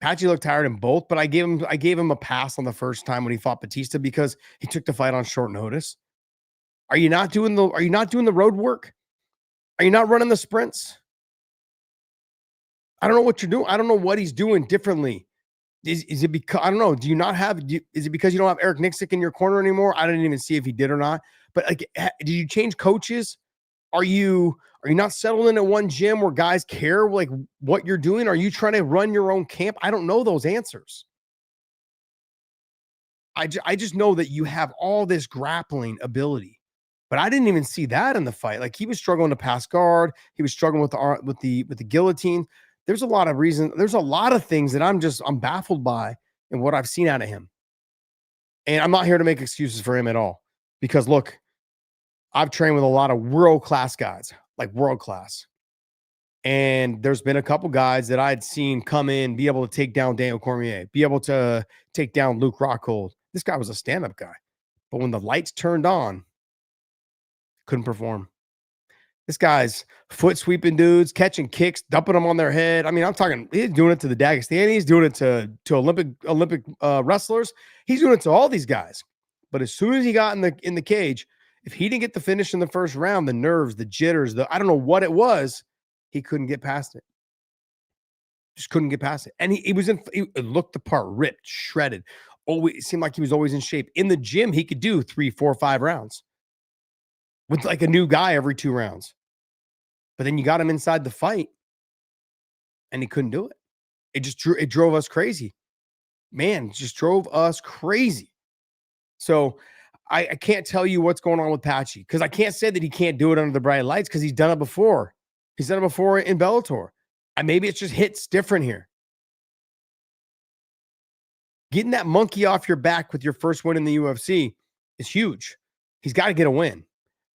Patchy looked tired in both, but I gave him a pass on the first time when he fought Batista because he took the fight on short notice. Are you not doing the road work? Are you not running the sprints? I don't know what you're doing. I don't know what he's doing differently. Is it because, I don't know, is it because you don't have Eric Nixick in your corner anymore? I didn't even see if he did or not. But like, did you change coaches? Are you not settled in at one gym where guys care like what you're doing? Are you trying to run your own camp? I don't know those answers. I just know that you have all this grappling ability, but I didn't even see that in the fight. Like, he was struggling to pass guard. He was struggling with the guillotine. There's a lot of reasons. There's a lot of things that I'm baffled by in what I've seen out of him. And I'm not here to make excuses for him at all, because look, I've trained with a lot of world-class guys, like world-class. And there's been a couple guys that I'd seen come in, be able to take down Daniel Cormier, be able to take down Luke Rockhold. This guy was a stand-up guy. But when the lights turned on, couldn't perform. This guy's foot sweeping dudes, catching kicks, dumping them on their head. I mean, I'm talking, he's doing it to the Dagestani. He's doing it to Olympic wrestlers. He's doing it to all these guys. But as soon as he got in the cage, if he didn't get the finish in the first round, the nerves, the jitters, I don't know what it was, he couldn't get past it. Just couldn't get past it. And he looked the part, ripped, shredded. Always, it seemed like he was always in shape. In the gym, he could do 3, 4, 5 rounds with like a new guy every 2 rounds. But then you got him inside the fight and he couldn't do it. It drove us crazy. Man, just drove us crazy. So I can't tell you what's going on with Patchy, because I can't say that he can't do it under the bright lights, because he's done it before. He's done it before in Bellator. And maybe it's just hits different here. Getting that monkey off your back with your first win in the UFC is huge. He's got to get a win.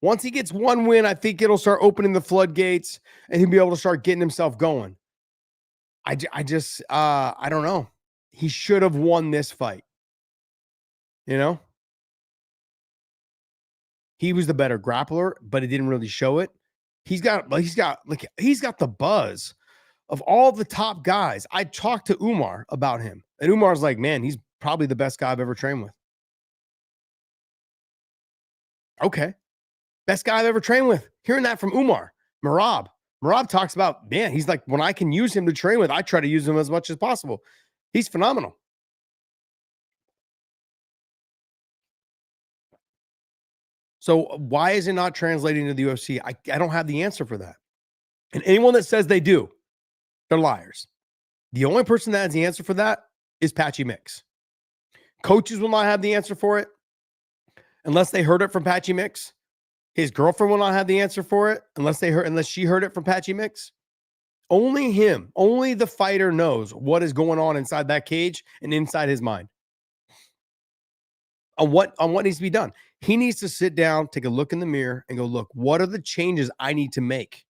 Once he gets one win, I think it'll start opening the floodgates and he'll be able to start getting himself going. I don't know. He should have won this fight. You know? He was the better grappler, but it didn't really show it. He's got the buzz of all the top guys. I talked to Umar about him, and Umar's like, man, he's probably the best guy I've ever trained with. Okay. Best guy I've ever trained with. Hearing that from Umar. Merab talks about, man, he's like, when I can use him to train with, I try to use him as much as possible. He's phenomenal. So why is it not translating to the UFC? I don't have the answer for that. And anyone that says they do, they're liars. The only person that has the answer for that is Patchy Mix. Coaches will not have the answer for it unless they heard it from Patchy Mix. His girlfriend will not have the answer for it unless she heard it from Patchy Mix. Only him, only the fighter knows what is going on inside that cage and inside his mind. On what needs to be done. He needs to sit down, take a look in the mirror, and go, look, what are the changes I need to make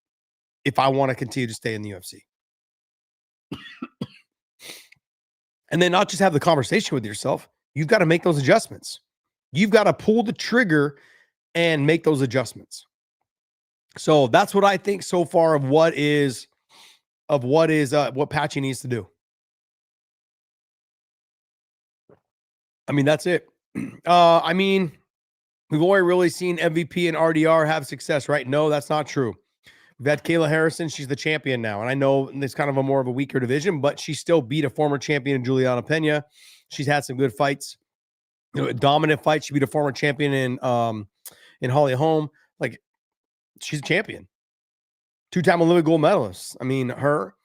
if I want to continue to stay in the UFC? And then not just have the conversation with yourself. You've got to make those adjustments. You've got to pull the trigger and make those adjustments. So that's what I think so far of what Patchy needs to do. I mean, that's it. I mean, we've only really seen MVP and RDR have success, right? No, that's not true. We've had Kayla Harrison. She's the champion now. And I know it's kind of a more of a weaker division, but she still beat a former champion in Juliana Pena. She's had some good fights. You know, a dominant fight. She beat a former champion in Holly Holm. Like, she's a champion. 2-time Olympic gold medalist. I mean, her.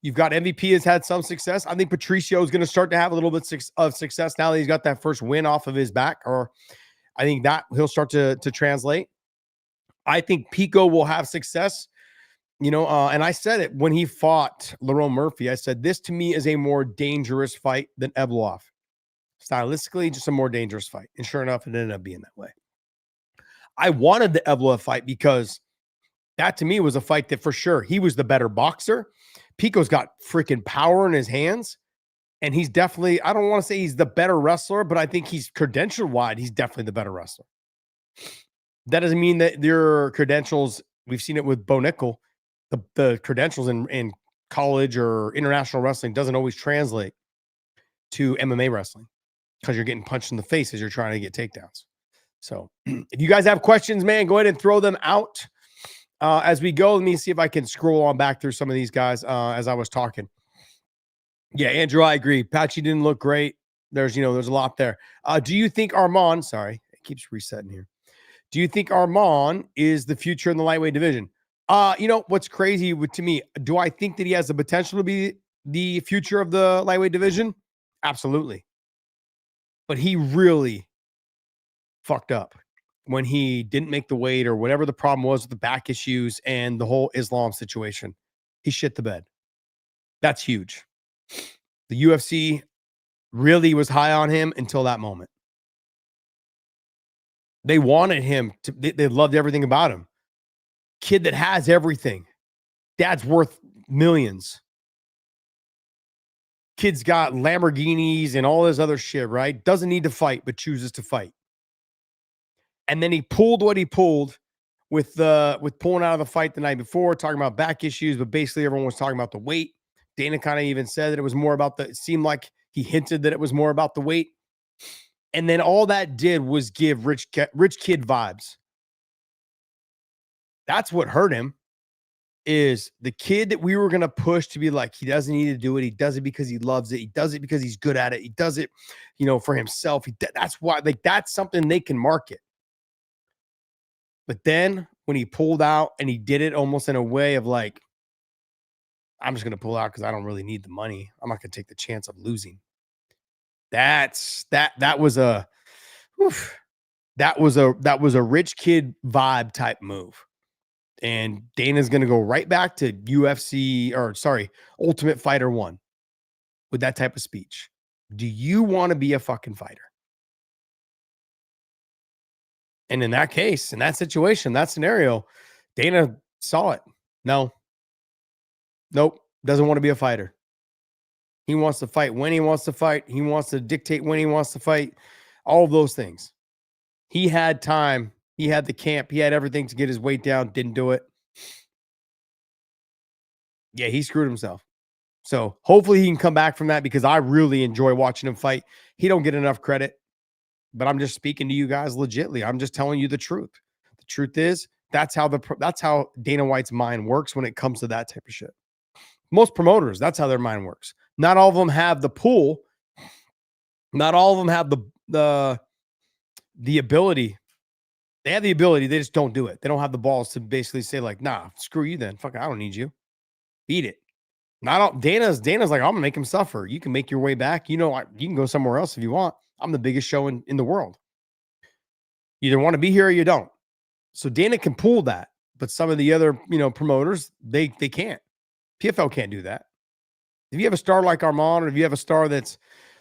You've got MVP has had some success. I think Patricio is going to start to have a little bit of success now that he's got that first win off of his back, or I think that he'll start to translate. I think Pico will have success, you know, and I said it when he fought Lerone Murphy. I said, this to me is a more dangerous fight than Evloev. Stylistically, just a more dangerous fight. And sure enough, it ended up being that way. I wanted the Evloev fight because that to me was a fight that for sure he was the better boxer. Pico's got freaking power in his hands. And he's definitely, I don't want to say he's the better wrestler, but I think he's credential-wide, he's definitely the better wrestler. That doesn't mean that their credentials, we've seen it with Bo Nickel, the credentials in college or international wrestling doesn't always translate to MMA wrestling because you're getting punched in the face as you're trying to get takedowns. So if you guys have questions, man, go ahead and throw them out as we go. Let me see if I can scroll on back through some of these guys as I was talking. Yeah, Andrew, I agree. Patchy didn't look great. There's a lot there. Do you think Armand, sorry, it keeps resetting here. Do you think Armand is the future in the lightweight division? What's crazy to me, do I think that he has the potential to be the future of the lightweight division? Absolutely. But he really fucked up when he didn't make the weight or whatever the problem was with the back issues and the whole Islam situation. He shit the bed. That's huge. The UFC really was high on him until that moment. They wanted him to, they loved everything about him. Kid that has everything. Dad's worth millions. Kid's got Lamborghinis and all this other shit, right? Doesn't need to fight, but chooses to fight. And then he pulled what he pulled with pulling out of the fight the night before, talking about back issues, but basically everyone was talking about the weight. Dana kind of even said that it was more about it seemed like he hinted that it was more about the weight. And then all that did was give rich kid vibes. That's what hurt him, is the kid that we were going to push to be like, he doesn't need to do it. He does it because he loves it. He does it because he's good at it. He does it, for himself. That's why, that's something they can market. But then when he pulled out and he did it almost in a way of like, I'm just going to pull out because I don't really need the money. I'm not going to take the chance of losing. That was a rich kid vibe type move. And Dana's going to go right back to Ultimate Fighter 1 with that type of speech. Do you want to be a fucking fighter? And in that case, in that situation, that scenario, Dana saw it. Nope. Doesn't want to be a fighter. He wants to fight when he wants to fight. He wants to dictate when he wants to fight. All of those things. He had time. He had the camp. He had everything to get his weight down. Didn't do it. Yeah, he screwed himself. So hopefully he can come back from that, because I really enjoy watching him fight. He don't get enough credit, but I'm just speaking to you guys legitly. I'm just telling you the truth. The truth is that's how Dana White's mind works when it comes to that type of shit. Most promoters, that's how their mind works. Not all of them have the pool. Not all of them have the ability. They have the ability. They just don't do it. They don't have the balls to basically say like, nah, screw you then. Fuck, I don't need you. Beat it. Not all. Dana's like, I'm gonna make him suffer. You can make your way back. You can go somewhere else if you want. I'm the biggest show in the world. You either want to be here or you don't. So Dana can pull that, but some of the other promoters, they can't. PFL can't do that. If you have a star like Armand, or if you have a star that's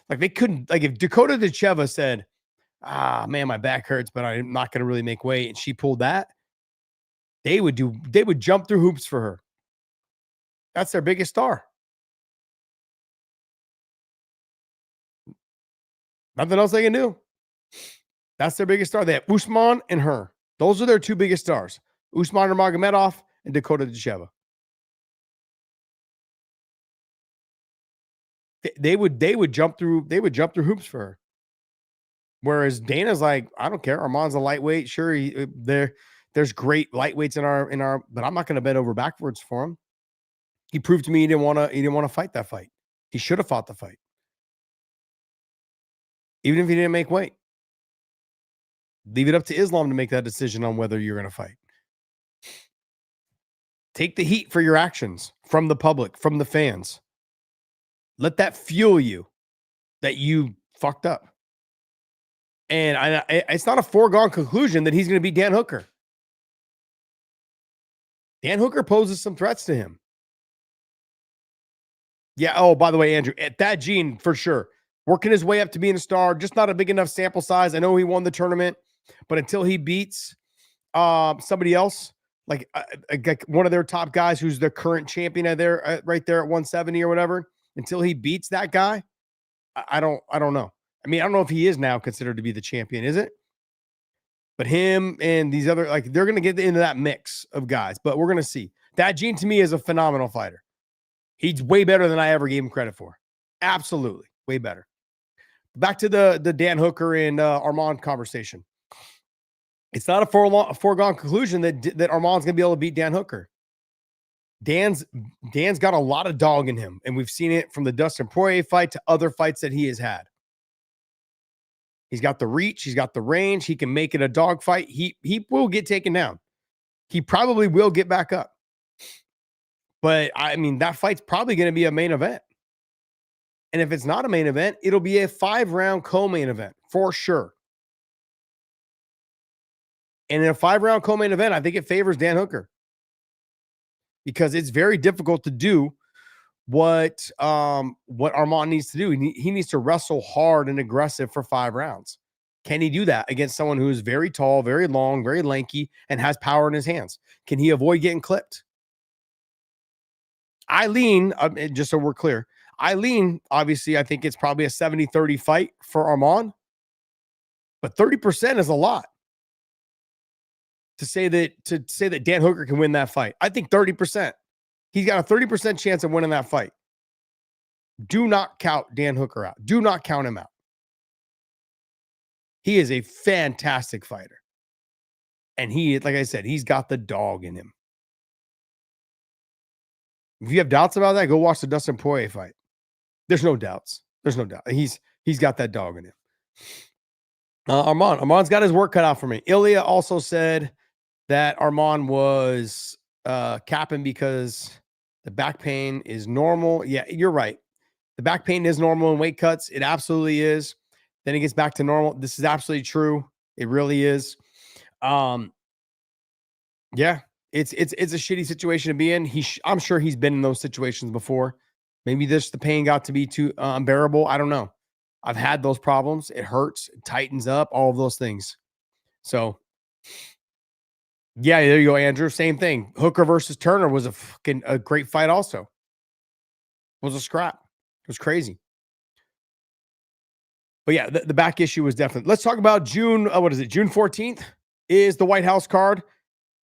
like, they couldn't, like if Dakota Decheva said, man, my back hurts, but I'm not going to really make weight, and she pulled that, they would jump through hoops for her. That's their biggest star. Nothing else they can do. That's their biggest star. They have Usman and her. Those are their two biggest stars. Usman Nurmagomedov and Dakota Decheva. They would jump through hoops for her. Whereas Dana's like, I don't care. Armand's a lightweight. Sure, there's great lightweights in our, but I'm not going to bend over backwards for him. He proved to me he didn't want to fight that fight. He should have fought the fight, even if he didn't make weight. Leave it up to Islam to make that decision on whether you're going to fight. Take the heat for your actions from the public, from the fans. Let that fuel you that you fucked up. And it's not a foregone conclusion that he's going to beat Dan Hooker. Dan Hooker poses some threats to him. Yeah. Oh, by the way, Andrew, at that gene, for sure. Working his way up to being a star, just not a big enough sample size. I know he won the tournament, but until he beats somebody else like one of their top guys who's the current champion of there, right there at 170 or whatever, until he beats that guy. I don't know. I mean, I don't know if he is now considered to be the champion, is it? But him and these other, like, they're going to get into that mix of guys, but we're going to see. That Gene to me is a phenomenal fighter. He's way better than I ever gave him credit for. Absolutely. Way better. Back to the Dan Hooker and Armand conversation. It's not a foregone conclusion that Armand's going to be able to beat Dan Hooker. Dan's got a lot of dog in him, and we've seen it from the Dustin Poirier fight to other fights that he has had. He's got the reach. He's got the range. He can make it a dog fight. He will get taken down. He probably will get back up. But, I mean, that fight's probably going to be a main event. And if it's not a main event, it'll be a 5-round co-main event for sure. And in a 5-round co-main event, I think it favors Dan Hooker. Because it's very difficult to do what Armand needs to do. He needs to wrestle hard and aggressive for 5 rounds. Can he do that against someone who is very tall, very long, very lanky, and has power in his hands? Can he avoid getting clipped? I lean, just so we're clear, obviously, I think it's probably a 70-30 fight for Armand. But 30% is a lot. To say that Dan Hooker can win that fight. I think 30%. He's got a 30% chance of winning that fight. Do not count Dan Hooker out. Do not count him out. He is a fantastic fighter. And he, like I said, he's got the dog in him. If you have doubts about that, go watch the Dustin Poirier fight. There's no doubts. There's no doubt. He's got that dog in him. Armand's got his work cut out for me. Ilya also said that Armand was capping because the back pain is normal. Yeah, you're right. The back pain is normal in weight cuts. It absolutely is. Then it gets back to normal. This is absolutely true. It really is. Yeah, it's a shitty situation to be in. I'm sure he's been in those situations before. Maybe the pain got to be too unbearable. I don't know. I've had those problems. It hurts, it tightens up, all of those things. So, yeah, there you go, Andrew. Same thing. Hooker versus Turner was a great fight also. It was a scrap. It was crazy. But yeah, the back issue was definitely. Let's talk about June. What is it? June 14th is the White House card.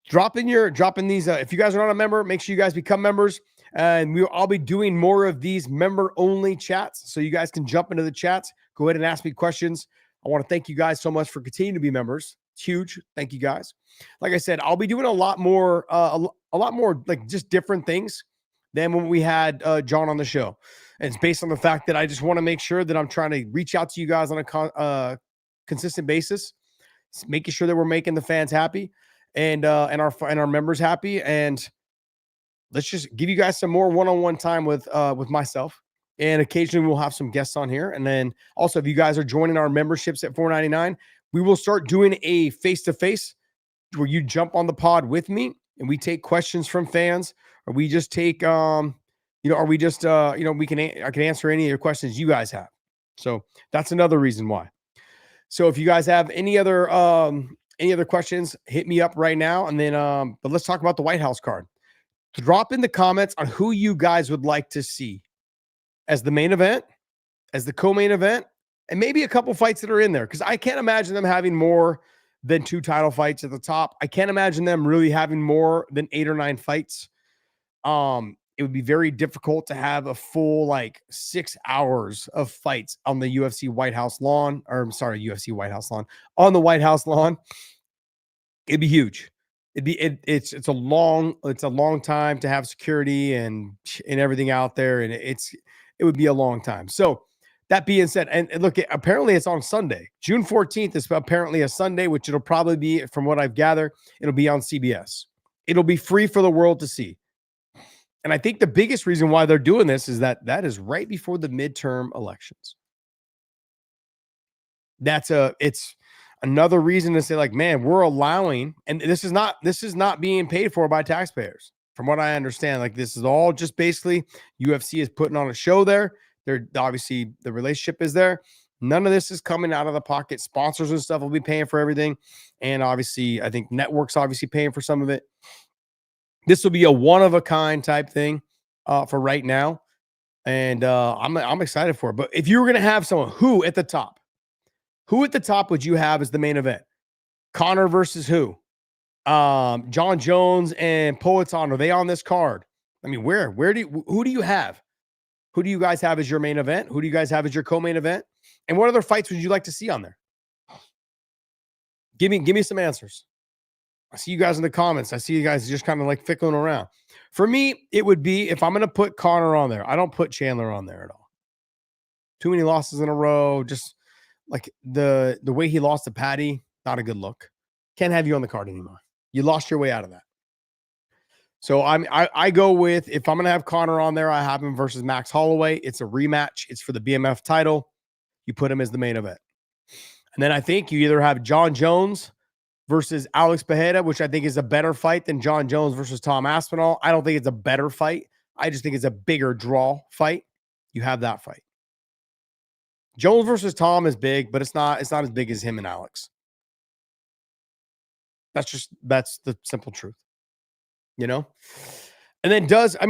Dropping these. If you guys are not a member, make sure you guys become members. And I'll be doing more of these member-only chats, so you guys can jump into the chats. Go ahead and ask me questions. I want to thank you guys so much for continuing to be members. It's huge. Thank you guys. Like I said, I'll be doing a lot more like just different things than when we had John on the show. And it's based on the fact that I just want to make sure that I'm trying to reach out to you guys on a consistent basis, making sure that we're making the fans happy and our members happy. And let's just give you guys some more one-on-one time with myself. And occasionally we'll have some guests on here. And then also, if you guys are joining our memberships at $4.99, we will start doing a face-to-face where you jump on the pod with me and we take questions from fans, or we just take, I can answer any of your questions you guys have. So that's another reason why. So if you guys have any other questions, hit me up right now. And then, but let's talk about the White House card. Drop in the comments on who you guys would like to see as the main event, as the co-main event, and maybe a couple fights that are in there. Because I can't imagine them having more than 2 title fights at the top. I can't imagine them really having more than 8 or 9 fights. It would be very difficult to have a full 6 hours of fights on the UFC White House lawn, UFC White House lawn, on the White House lawn. It'd be huge. It's a long time to have security and everything out there, and it would be a long time. So that being said, and look, apparently it's on Sunday. June 14th is apparently a Sunday, which it'll probably be, from what I've gathered, it'll be on CBS. It'll be free for the world to see. And I think the biggest reason why they're doing this is that is right before the midterm elections. It's another reason to say, man, we're allowing, and this is not being paid for by taxpayers. From what I understand, this is all just basically UFC is putting on a show there. They're obviously, the relationship is there. None of this is coming out of the pocket. Sponsors and stuff will be paying for everything. And obviously, I think networks obviously paying for some of it. This will be a one of a kind type thing for right now. And I'm excited for it. But if you were going to have someone, who at the top would you have as the main event? Connor versus who? John Jones and Poetan, are they on this card? I mean, who do you have? Who do you guys have as your main event? Who do you guys have as your co-main event? And what other fights would you like to see on there? Give me some answers. I see you guys in the comments. I see you guys just kind of like fickling around. For me, it would be, if I'm going to put Connor on there, I don't put Chandler on there at all. Too many losses in a row. Just like the way he lost to Patty, not a good look. Can't have you on the card anymore. You lost your way out of that. So I go with, if I'm going to have Connor on there, I have him versus Max Holloway. It's a rematch. It's for the BMF title. You put him as the main event. And then I think you either have John Jones versus Alex Pereira, which I think is a better fight than John Jones versus Tom Aspinall. I don't think it's a better fight. I just think it's a bigger draw fight. You have that fight. Jones versus Tom is big, but it's not as big as him and Alex. That's the simple truth, you know? And then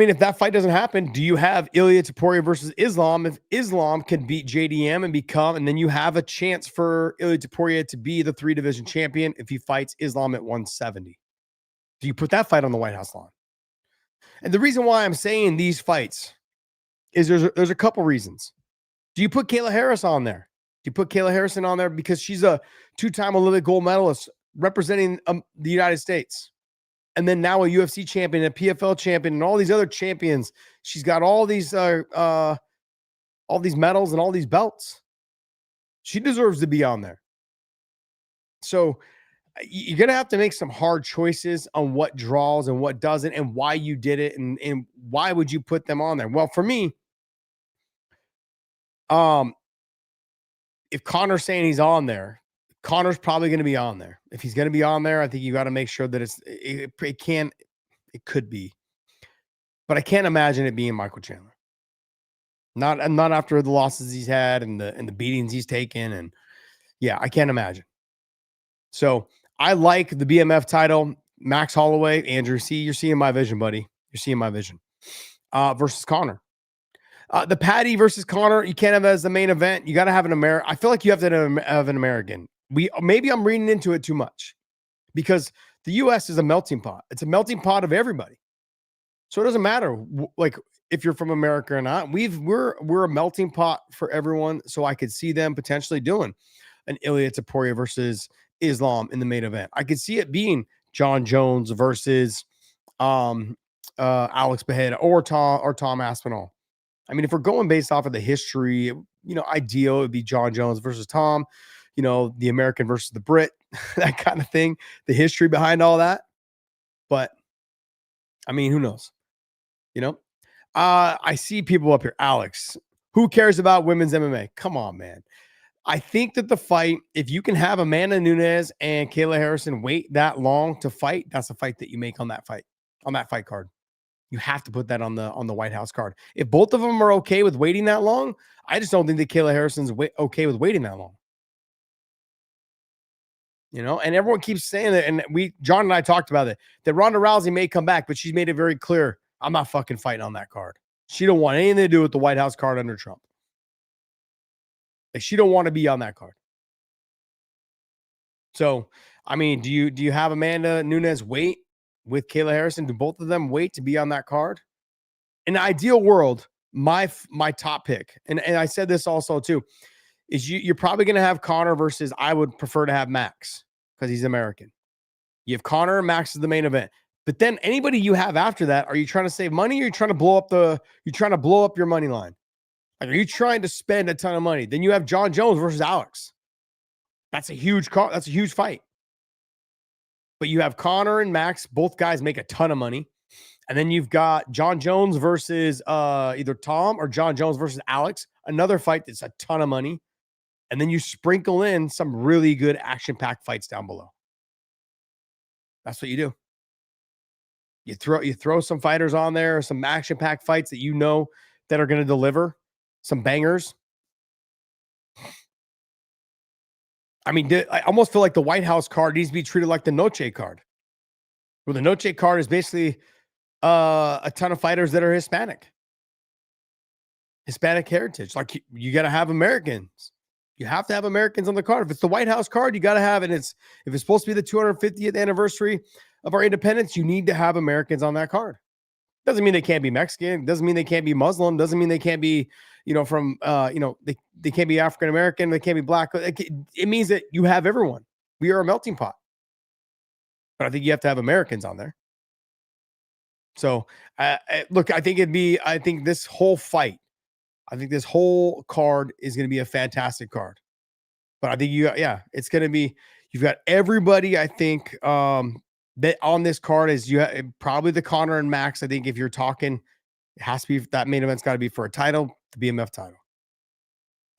if that fight doesn't happen, do you have Ilia Topuria versus Islam? If Islam can beat JDM and then you have a chance for Ilia Topuria to be the 3-division champion if he fights Islam at 170. Do you put that fight on the White House lawn? And the reason why I'm saying these fights is there's a couple reasons. Do you put Kayla Harris on there? Do you put Kayla Harrison on there because she's a 2-time Olympic gold medalist representing the United States? And then now a UFC champion, a PFL champion, and all these other champions. She's got all these medals and all these belts. She deserves to be on there. So you're going to have to make some hard choices on what draws and what doesn't, and why you did it, and why would you put them on there? Well, for me, if Connor's saying he's on there, Connor's probably going to be on there. If he's going to be on there, I think you got to make sure that it could be, but I can't imagine it being Michael Chandler. Not after the losses he's had and the beatings he's taken. And yeah, I can't imagine. So I like the BMF title, Max Holloway. Andrew, you're seeing my vision, buddy. You're seeing my vision. Versus Connor. The Patty versus Connor, you can't have as the main event. You got to have an American. I feel like you have to have an American. Maybe I'm reading into it too much, because the U.S. is a melting pot. It's a melting pot of everybody. So it doesn't matter like if you're from America or not. We're a melting pot for everyone. So I could see them potentially doing an Ilia Topuria versus Islam in the main event. I could see it being John Jones versus Alex Pereira or Tom Aspinall. I mean, if we're going based off of the history, ideal, it would be John Jones versus Tom, the American versus the Brit, that kind of thing, the history behind all that. But I mean, who knows? I see people up here. Alex, who cares about women's MMA? Come on, man. I think that the fight, if you can have Amanda Nunes and Kayla Harrison wait that long to fight, that's a fight that you make on that fight card. You have to put that on the White House card. If both of them are okay with waiting that long, I just don't think that Kayla Harrison's okay with waiting that long. And everyone keeps saying that, and John and I talked about it, that Ronda Rousey may come back, but she's made it very clear, I'm not fucking fighting on that card. She don't want anything to do with the White House card under Trump. Like, she don't want to be on that card. So, I mean, do you have Amanda Nunes wait with Kayla Harrison? Do both of them wait to be on that card? In the ideal world, my top pick, and I said this also too, is you're probably going to have Connor versus, I would prefer to have Max because he's American. You have Connor and Max as the main event. But then anybody you have after that, are you trying to save money, or are you trying to blow up your money line? Like, are you trying to spend a ton of money? Then you have John Jones versus Alex. That's a huge fight. But you have Connor and Max, both guys make a ton of money. And then you've got John Jones versus either Tom, or John Jones versus Alex, another fight that's a ton of money. And then you sprinkle in some really good action-packed fights down below. That's what you do. You throw some fighters on there, some action-packed fights that are going to deliver some bangers. I mean, I almost feel like the White House card needs to be treated like the Noche card, where the Noche card is basically a ton of fighters that are Hispanic heritage. Like you got to have Americans. You have to have Americans on the card. If it's the White House card, you got to have it. If it's supposed to be the 250th anniversary of our independence, you need to have Americans on that card. Doesn't mean they can't be Mexican. Doesn't mean they can't be Muslim. Doesn't mean they can't be, from, they can't be African American. They can't be black. It means that you have everyone. We are a melting pot. But I think you have to have Americans on there. So, look, I think this whole fight, I think this whole card is going to be a fantastic card. But I think it's going to be, you've got everybody, I think, that on this card is probably the Conor and Max. I think if you're talking, it has to be, that main event's got to be for a title, the BMF title.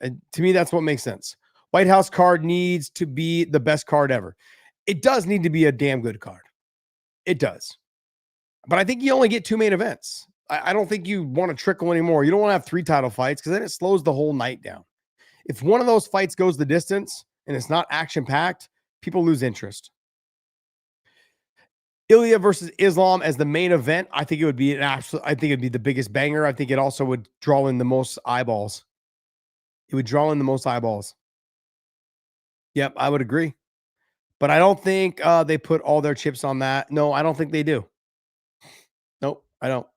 And to me, that's what makes sense. White House card needs to be the best card ever. It does need to be a damn good card. It does. But I think you only get 2 main events. I don't think you want to trickle anymore. You don't want to have 3 title fights because then it slows the whole night down. If one of those fights goes the distance and it's not action-packed, people lose interest. Ilya versus Islam as the main event, I think it would be I think it'd be the biggest banger. I think it also would draw in the most eyeballs. It would draw in the most eyeballs. Yep, I would agree. But I don't think they put all their chips on that. No, I don't think they do. Nope, I don't.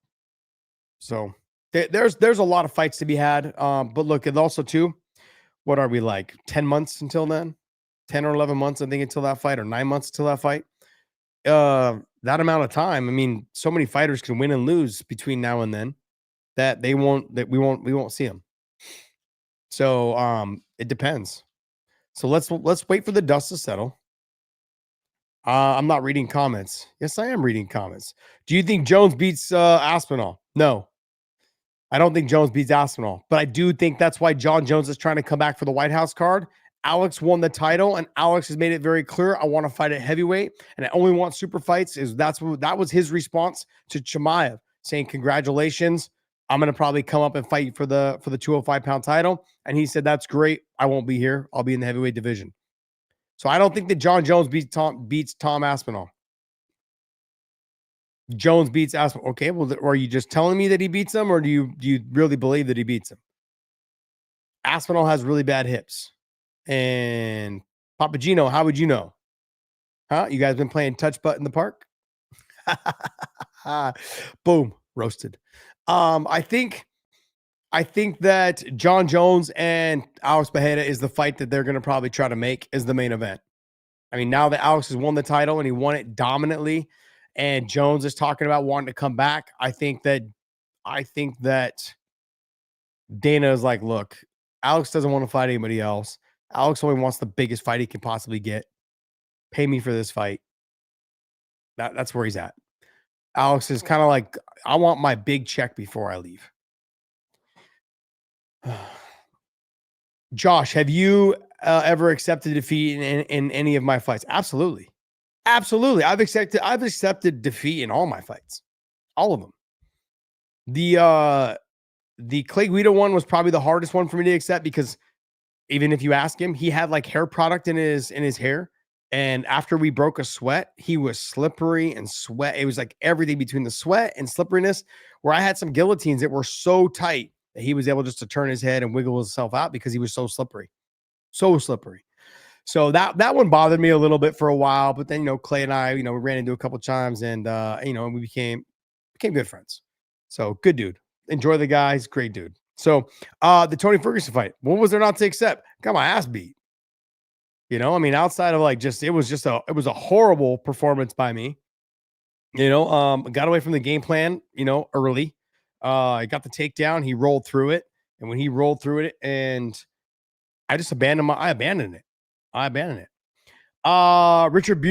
So there's a lot of fights to be had. But look, and also too, what are we like 10 months until then? 10 or 11 months, I think, until that fight, or 9 months until that fight. That amount of time, I mean, so many fighters can win and lose between now and then that we won't see them. So it depends. So let's wait for the dust to settle. I'm not reading comments. Yes, I am reading comments. Do you think Jones beats Aspinall? No. I don't think Jones beats Aspinall, but I do think that's why John Jones is trying to come back for the White House card. Alex won the title, and Alex has made it very clear, I want to fight at heavyweight, and I only want super fights. That was his response to Chimaev, saying, congratulations, I'm going to probably come up and fight for the 205-pound title. And he said, that's great. I won't be here. I'll be in the heavyweight division. So I don't think that John Jones beats Tom Aspinall. Jones beats Aspinall. Okay, well, are you just telling me that he beats him, or do you really believe that he beats him? Aspinall has really bad hips. And Papagino, how would you know? Huh? You guys been playing touch butt in the park? Boom, roasted. I think that John Jones and Alex Pereira is the fight that they're going to probably try to make as the main event. I mean, now that Alex has won the title and he won it dominantly, and Jones is talking about wanting to come back, I think that Dana is like, look, Alex doesn't want to fight anybody else. Alex only wants the biggest fight he can possibly get. Pay me for this fight. That's where he's at. Alex is kind of like, I want my big check before I leave. Josh, have you ever accepted defeat in any of my fights? Absolutely. Absolutely. I've accepted defeat in all my fights. All of them. The Clay Guida one was probably the hardest one for me to accept, because even if you ask him, he had like hair product in his hair. And after we broke a sweat, he was slippery and sweat. It was like everything between the sweat and slipperiness, where I had some guillotines that were so tight that he was able just to turn his head and wiggle himself out because he was so slippery. So slippery. So that one bothered me a little bit for a while. But then, Clay and I, we ran into a couple times, and, we became good friends. So good dude. Enjoy the guy. He's a great dude. So the Tony Ferguson fight, what was there not to accept? Got my ass beat. Outside of it was a horrible performance by me. Got away from the game plan, early. I got the takedown. He rolled through it. And when he rolled through it, and I just abandoned it. Richard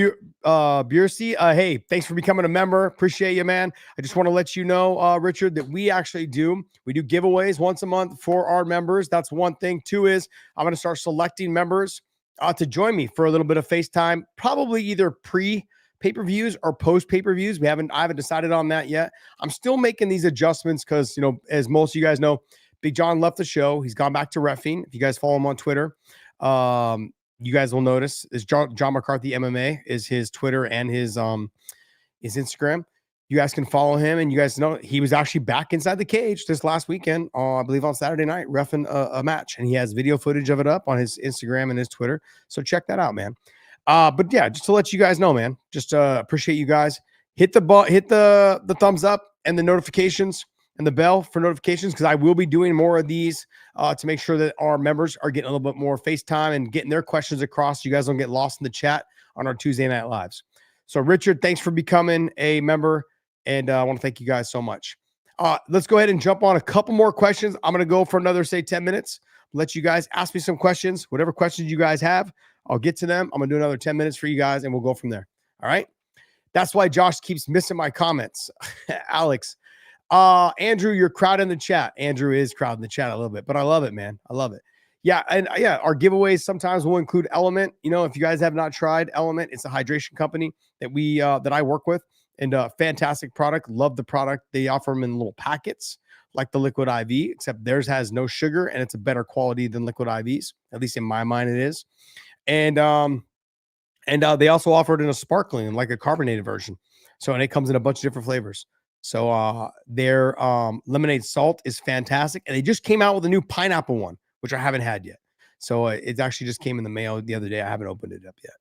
Bursey, hey, thanks for becoming a member. Appreciate you, man. I just want to let you know, Richard, that we do giveaways once a month for our members. That's one thing. 2 is I'm going to start selecting members to join me for a little bit of FaceTime, probably either pre-pay-per-views or post-pay-per-views. I haven't decided on that yet. I'm still making these adjustments because, as most of you guys know, Big John left the show. He's gone back to reffing. If you guys follow him on Twitter, you guys will notice is John McCarthy MMA is his Twitter and his Instagram. You guys can follow him, and you guys know he was actually back inside the cage this last weekend, I believe on Saturday night, reffing a match, and he has video footage of it up on his Instagram and his Twitter. So check that out, man. But yeah, just to let you guys know, man, just appreciate you guys. Hit the thumbs up and the notifications and the bell for notifications, because I will be doing more of these to make sure that our members are getting a little bit more FaceTime and getting their questions across. So you guys don't get lost in the chat on our Tuesday night lives. So Richard, thanks for becoming a member. And I want to thank you guys so much. Let's go ahead and jump on a couple more questions. I'm going to go for another, say, 10 minutes. Let you guys ask me some questions. Whatever questions you guys have, I'll get to them. I'm going to do another 10 minutes for you guys, and we'll go from there. All right? That's why Josh keeps missing my comments. Alex. Andrew, you're crowding in the chat. Andrew is crowding the chat a little bit, but I love it, man. I love it. Yeah, and yeah, our giveaways sometimes will include Element. You know, if you guys have not tried Element, it's a hydration company that I work with. And fantastic product. Love the product. They offer them in little packets like the Liquid IV, except theirs has no sugar and it's a better quality than Liquid IVs. At least in my mind, it is. And they also offer it in a sparkling, like a carbonated version. So, and it comes in a bunch of different flavors. So their lemonade salt is fantastic. And they just came out with a new pineapple one, which I haven't had yet. So it actually just came in the mail the other day. I haven't opened it up yet.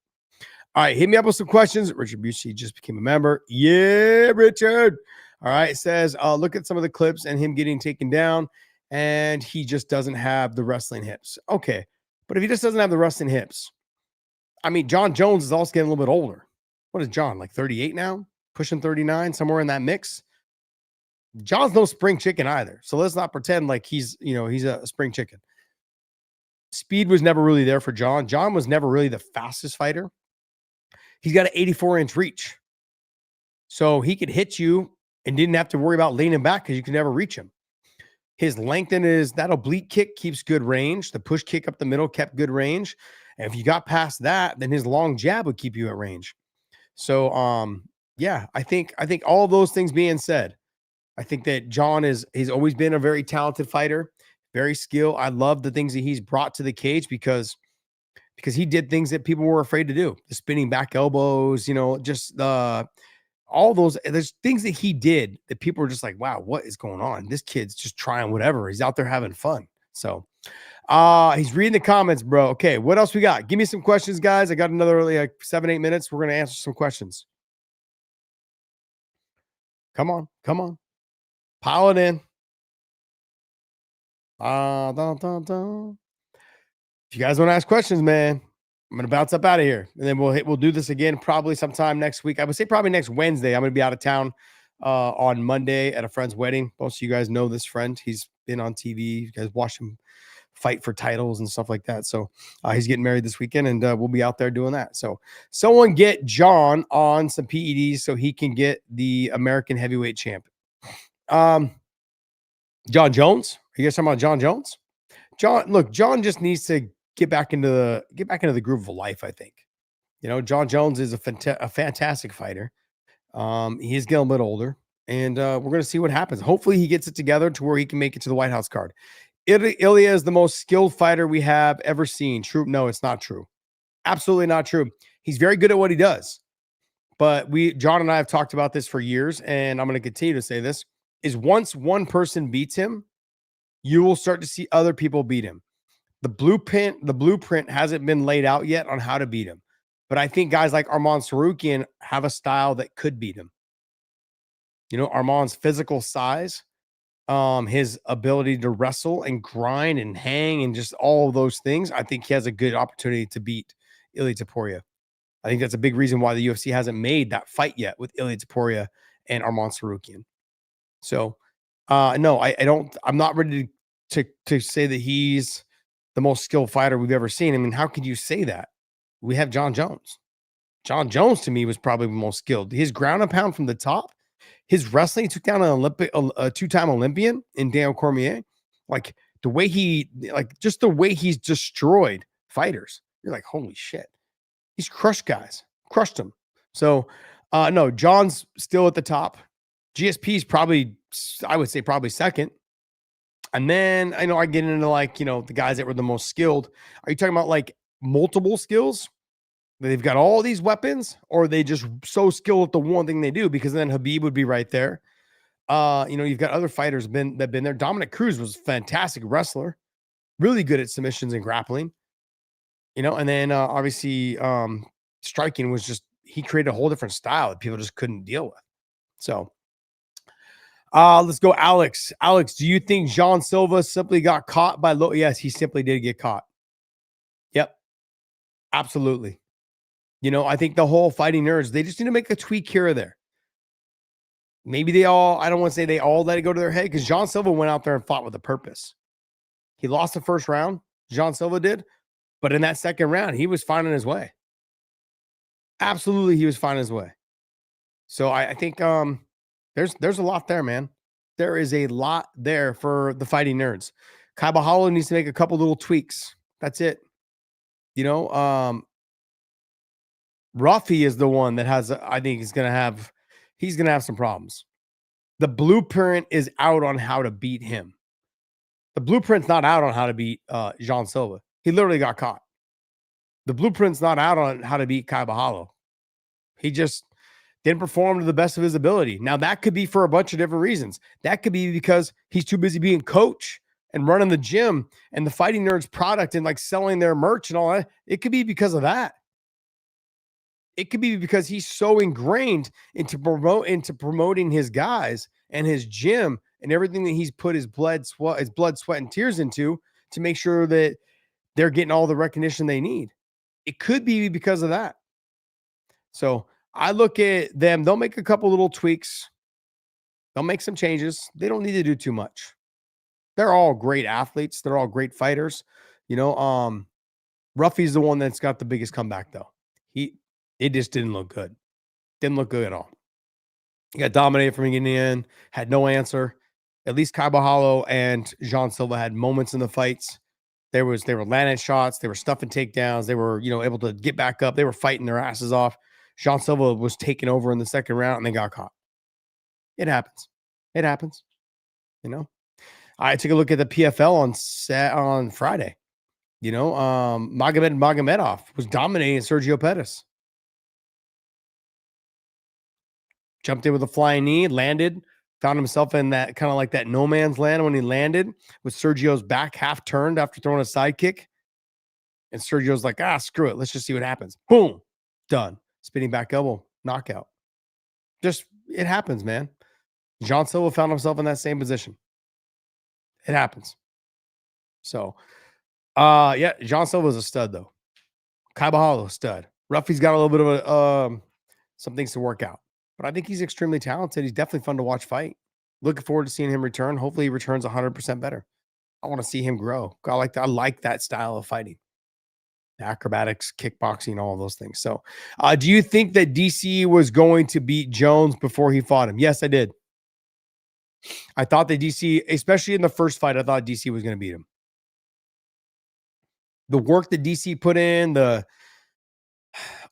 All right, hit me up with some questions. Richard Busey just became a member. Yeah, Richard. All right, it says, look at some of the clips and him getting taken down, and he just doesn't have the wrestling hips. Okay, but if he just doesn't have the wrestling hips, I mean, John Jones is also getting a little bit older. What is John, like 38 now? Pushing 39, somewhere in that mix? John's no spring chicken either, so let's not pretend like he's a spring chicken. Speed was never really there for John. John was never really the fastest fighter. He's got an 84-inch reach. So he could hit you and didn't have to worry about leaning back because you could never reach him. His length and that oblique kick keeps good range. The push kick up the middle kept good range. And if you got past that, then his long jab would keep you at range. So, yeah, I think all of those things being said, I think that John he's always been a very talented fighter, very skilled. I love the things that he's brought to the cage because he did things that people were afraid to do. The spinning back elbows, just all those. There's things that he did that people were just like, wow, what is going on? This kid's just trying whatever. He's out there having fun. So he's reading the comments, bro. Okay, what else we got? Give me some questions, guys. I got another like 7-8 minutes. We're going to answer some questions. Come on. Pile it in. If you guys want to ask questions, man, I'm gonna bounce up out of here, and then we'll do this again probably sometime next week. I would say probably next Wednesday. I'm gonna be out of town on Monday at a friend's wedding. Most of you guys know this friend. He's been on TV. You guys watch him fight for titles and stuff like that. So he's getting married this weekend, and we'll be out there doing that. So someone get John on some PEDs so he can get the American heavyweight champ. John Jones. Are you guys talking about John Jones? John just needs to get back into the groove of life. I think, John Jones is a fantastic fighter. He is getting a little bit older, and we're going to see what happens. Hopefully he gets it together to where he can make it to the White House card. Ilya is the most skilled fighter we have ever seen. True? No, it's not true. Absolutely not true. He's very good at what he does. But John and I have talked about this for years, and I'm going to continue to say this, is once one person beats him, you will start to see other people beat him. The blueprint hasn't been laid out yet on how to beat him. But I think guys like Arman Tsarukyan have a style that could beat him. Arman's physical size, his ability to wrestle and grind and hang and just all of those things, I think he has a good opportunity to beat Ilia Topuria. I think that's a big reason why the UFC hasn't made that fight yet with Ilia Topuria and Arman Tsarukyan. So, no, I'm not ready to say that he's the most skilled fighter we've ever seen. I mean, how could you say that? We have John Jones. John Jones, to me, was probably the most skilled. His ground and pound from the top, his wrestling, he took down a two-time Olympian in Daniel Cormier. Like the way he's destroyed fighters. You're like, holy shit. He's crushed guys, crushed them. So, no, John's still at the top. GSP is probably, I would say, probably second. And then I get into the guys that were the most skilled. Are you talking about like multiple skills? They've got all these weapons, or they just so skilled at the one thing they do, because then Habib would be right there. You've got other fighters that been there. Dominic Cruz was a fantastic wrestler, really good at submissions and grappling. And then obviously striking was just, he created a whole different style that people just couldn't deal with. So let's go, Alex. Alex, do you think Jean Silva simply got caught by Yes, he simply did get caught. Yep, absolutely. I think the whole Fighting Nerds, they just need to make a tweak here or there. Maybe I don't want to say they all let it go to their head, because Jean Silva went out there and fought with a purpose. He lost the first round, Jean Silva did, but in that second round, he was finding his way. Absolutely, he was finding his way. So I think there's a lot there, man. There is a lot there for the Fighting Nerds. Kai Bahalo needs to make a couple little tweaks. That's it. Ruffy is the one that I think he's gonna have some problems. The blueprint is out on how to beat him. The blueprint's not out on how to beat Jean Silva. He literally got caught. The blueprint's not out on how to beat Kai Bahalo. He just didn't perform to the best of his ability. Now, that could be for a bunch of different reasons. That could be because he's too busy being coach and running the gym and the Fighting Nerds product and like selling their merch and all that. It could be because of that. It could be because he's so ingrained into promoting his guys and his gym and everything that he's put his blood, sweat, and tears into to make sure that they're getting all the recognition they need. It could be because of that. So I look at them. They'll make a couple little tweaks. They'll make some changes. They don't need to do too much. They're all great athletes. They're all great fighters. Ruffy's the one that's got the biggest comeback, though. It just didn't look good. Didn't look good at all. He got dominated from beginning to end, had no answer. At least Kai Bahalo and Jean Silva had moments in the fights. They were landing shots. They were stuffing takedowns. They were, able to get back up. They were fighting their asses off. Jean Silva was taken over in the second round and they got caught. It happens. It happens. I took a look at the PFL on Friday. Magomedov was dominating Sergio Pettis. Jumped in with a flying knee, landed, found himself in that kind of like that no man's land when he landed, with Sergio's back half turned after throwing a side kick. And Sergio's like, screw it. Let's just see what happens. Boom. Done. Spinning back elbow. Knockout. It happens, man. Jean Silva found himself in that same position. It happens. So, Jean Silva's a stud, though. Kai Bahalo, stud. Ruffy's got a little bit of some things to work out. But I think he's extremely talented. He's definitely fun to watch fight. Looking forward to seeing him return. Hopefully he returns 100% better. I want to see him grow. I like that style of fighting. Acrobatics, kickboxing, all of those things. So do you think that DC was going to beat Jones before he fought him? Yes, I did. I thought that DC, especially in the first fight, I thought DC was going to beat him. The work that DC put in,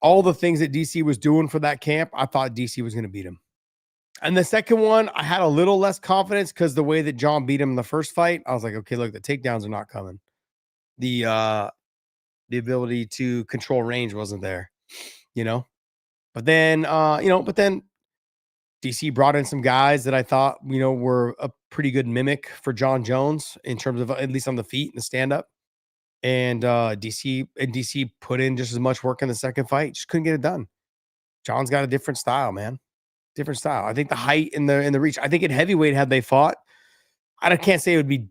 all the things that DC was doing for that camp, I thought DC was going to beat him. And the second one, I had a little less confidence because the way that John beat him in the first fight, I was like, okay, look, the takedowns are not coming. The ability to control range wasn't there, But then, DC brought in some guys that I thought, were a pretty good mimic for John Jones in terms of at least on the feet and the stand-up. And DC put in just as much work in the second fight. Just couldn't get it done. John's got a different style, man. Different style. I think the height and the reach. I think at heavyweight, had they fought, I can't say it would be.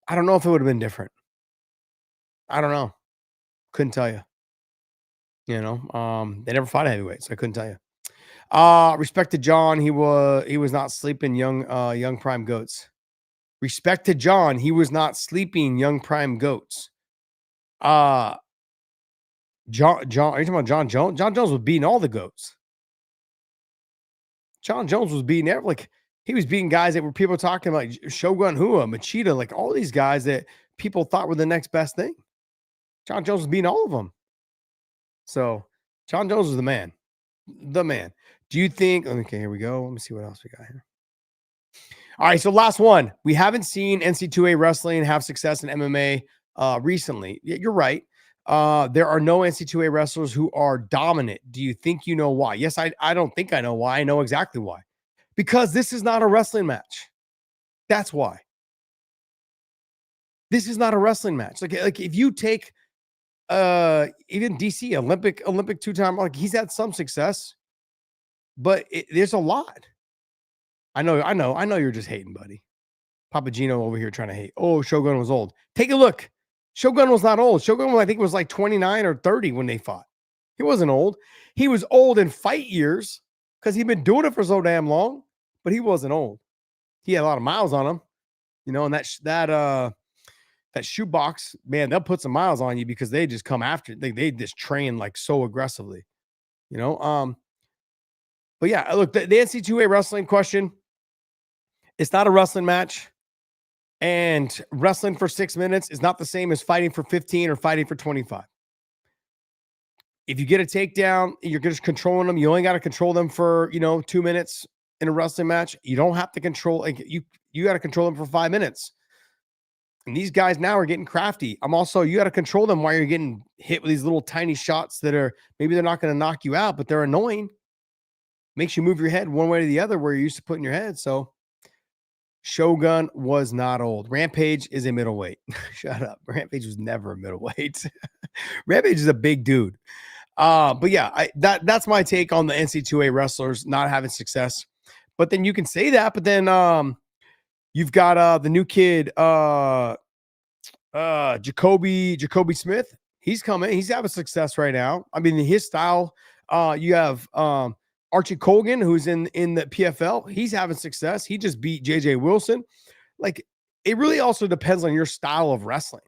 I don't know if it would have been different. I don't know. Couldn't tell you. They never fought a heavyweight, so I couldn't tell you. Respect to John. He was not sleeping young prime goats. Respect to John. He was not sleeping young prime goats. John, are you talking about John Jones? John Jones was beating all the goats. John Jones was beating he was beating guys that were people talking about, Shogun Hua, Machida, like all these guys that people thought were the next best thing. John Jones was beating all of them. So John Jones was the man. The man. Do you think, okay, here we go. Let me see what else we got here. All right, so last one. We haven't seen NC2A wrestling have success in MMA recently. You're right. There are no NC2A wrestlers who are dominant. Do you think you know why? Yes, I don't think I know why. I know exactly why. Because this is not a wrestling match. That's why. This is not a wrestling match. Like if you take even DC Olympic two-time, like he's had some success, but there's a lot. I know you're just hating, buddy. Papagino over here trying to hate. Oh, Shogun was old. Take a look. Shogun was not old. Shogun, I think, was like 29 or 30 when they fought. He wasn't old. He was old in fight years because he'd been doing it for so damn long, but he wasn't old. He had a lot of miles on him, and that shoebox, man, they'll put some miles on you because they just come after. They just train like so aggressively, But yeah, look, the NC2A wrestling question. It's not a wrestling match. And wrestling for 6 minutes is not the same as fighting for 15 or fighting for 25. If you get a takedown, you're just controlling them. You only got to control them for, 2 minutes in a wrestling match. You don't have to control, you got to control them for 5 minutes. And these guys now are getting crafty. You got to control them while you're getting hit with these little tiny shots that are, maybe they're not going to knock you out, but they're annoying. Makes you move your head one way or the other where you're used to putting your head. So Shogun was not old. Rampage is a middleweight. Shut up. Rampage was never a middleweight. Rampage is a big dude. But yeah, that's my take on the NC2A wrestlers not having success. But then you can say that, but then you've got the new kid, Jacoby Smith. He's coming. He's having success right now. I mean, his style. You have Archie Colgan, who's in the PFL. He's having success. He just beat JJ Wilson. Like, it really also depends on your style of wrestling.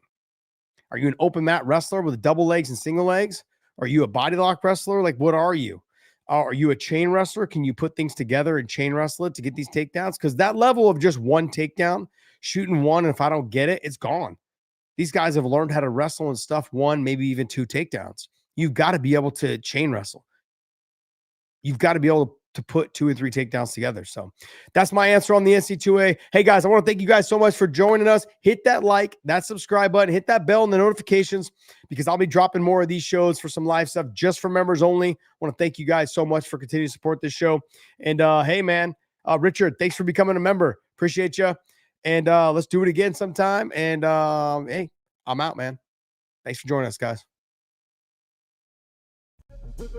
Are you an open mat wrestler with double legs and single legs? Are you a body lock wrestler? Like, what are you? Are you a chain wrestler? Can you put things together and chain wrestle it to get these takedowns? Because that level of just one takedown, shooting one, and if I don't get it, it's gone. These guys have learned how to wrestle and stuff one, maybe even two takedowns. You've got to be able to chain wrestle. You've got to be able to put 2 or 3 takedowns together. So that's my answer on the NC2A. Hey, guys, I want to thank you guys so much for joining us. Hit that like, that subscribe button, hit that bell and the notifications, because I'll be dropping more of these shows for some live stuff just for members only. I want to thank you guys so much for continuing to support this show. And hey, man, Richard, thanks for becoming a member. Appreciate you. And let's do it again sometime. And hey, I'm out, man. Thanks for joining us, guys. Thank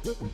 you.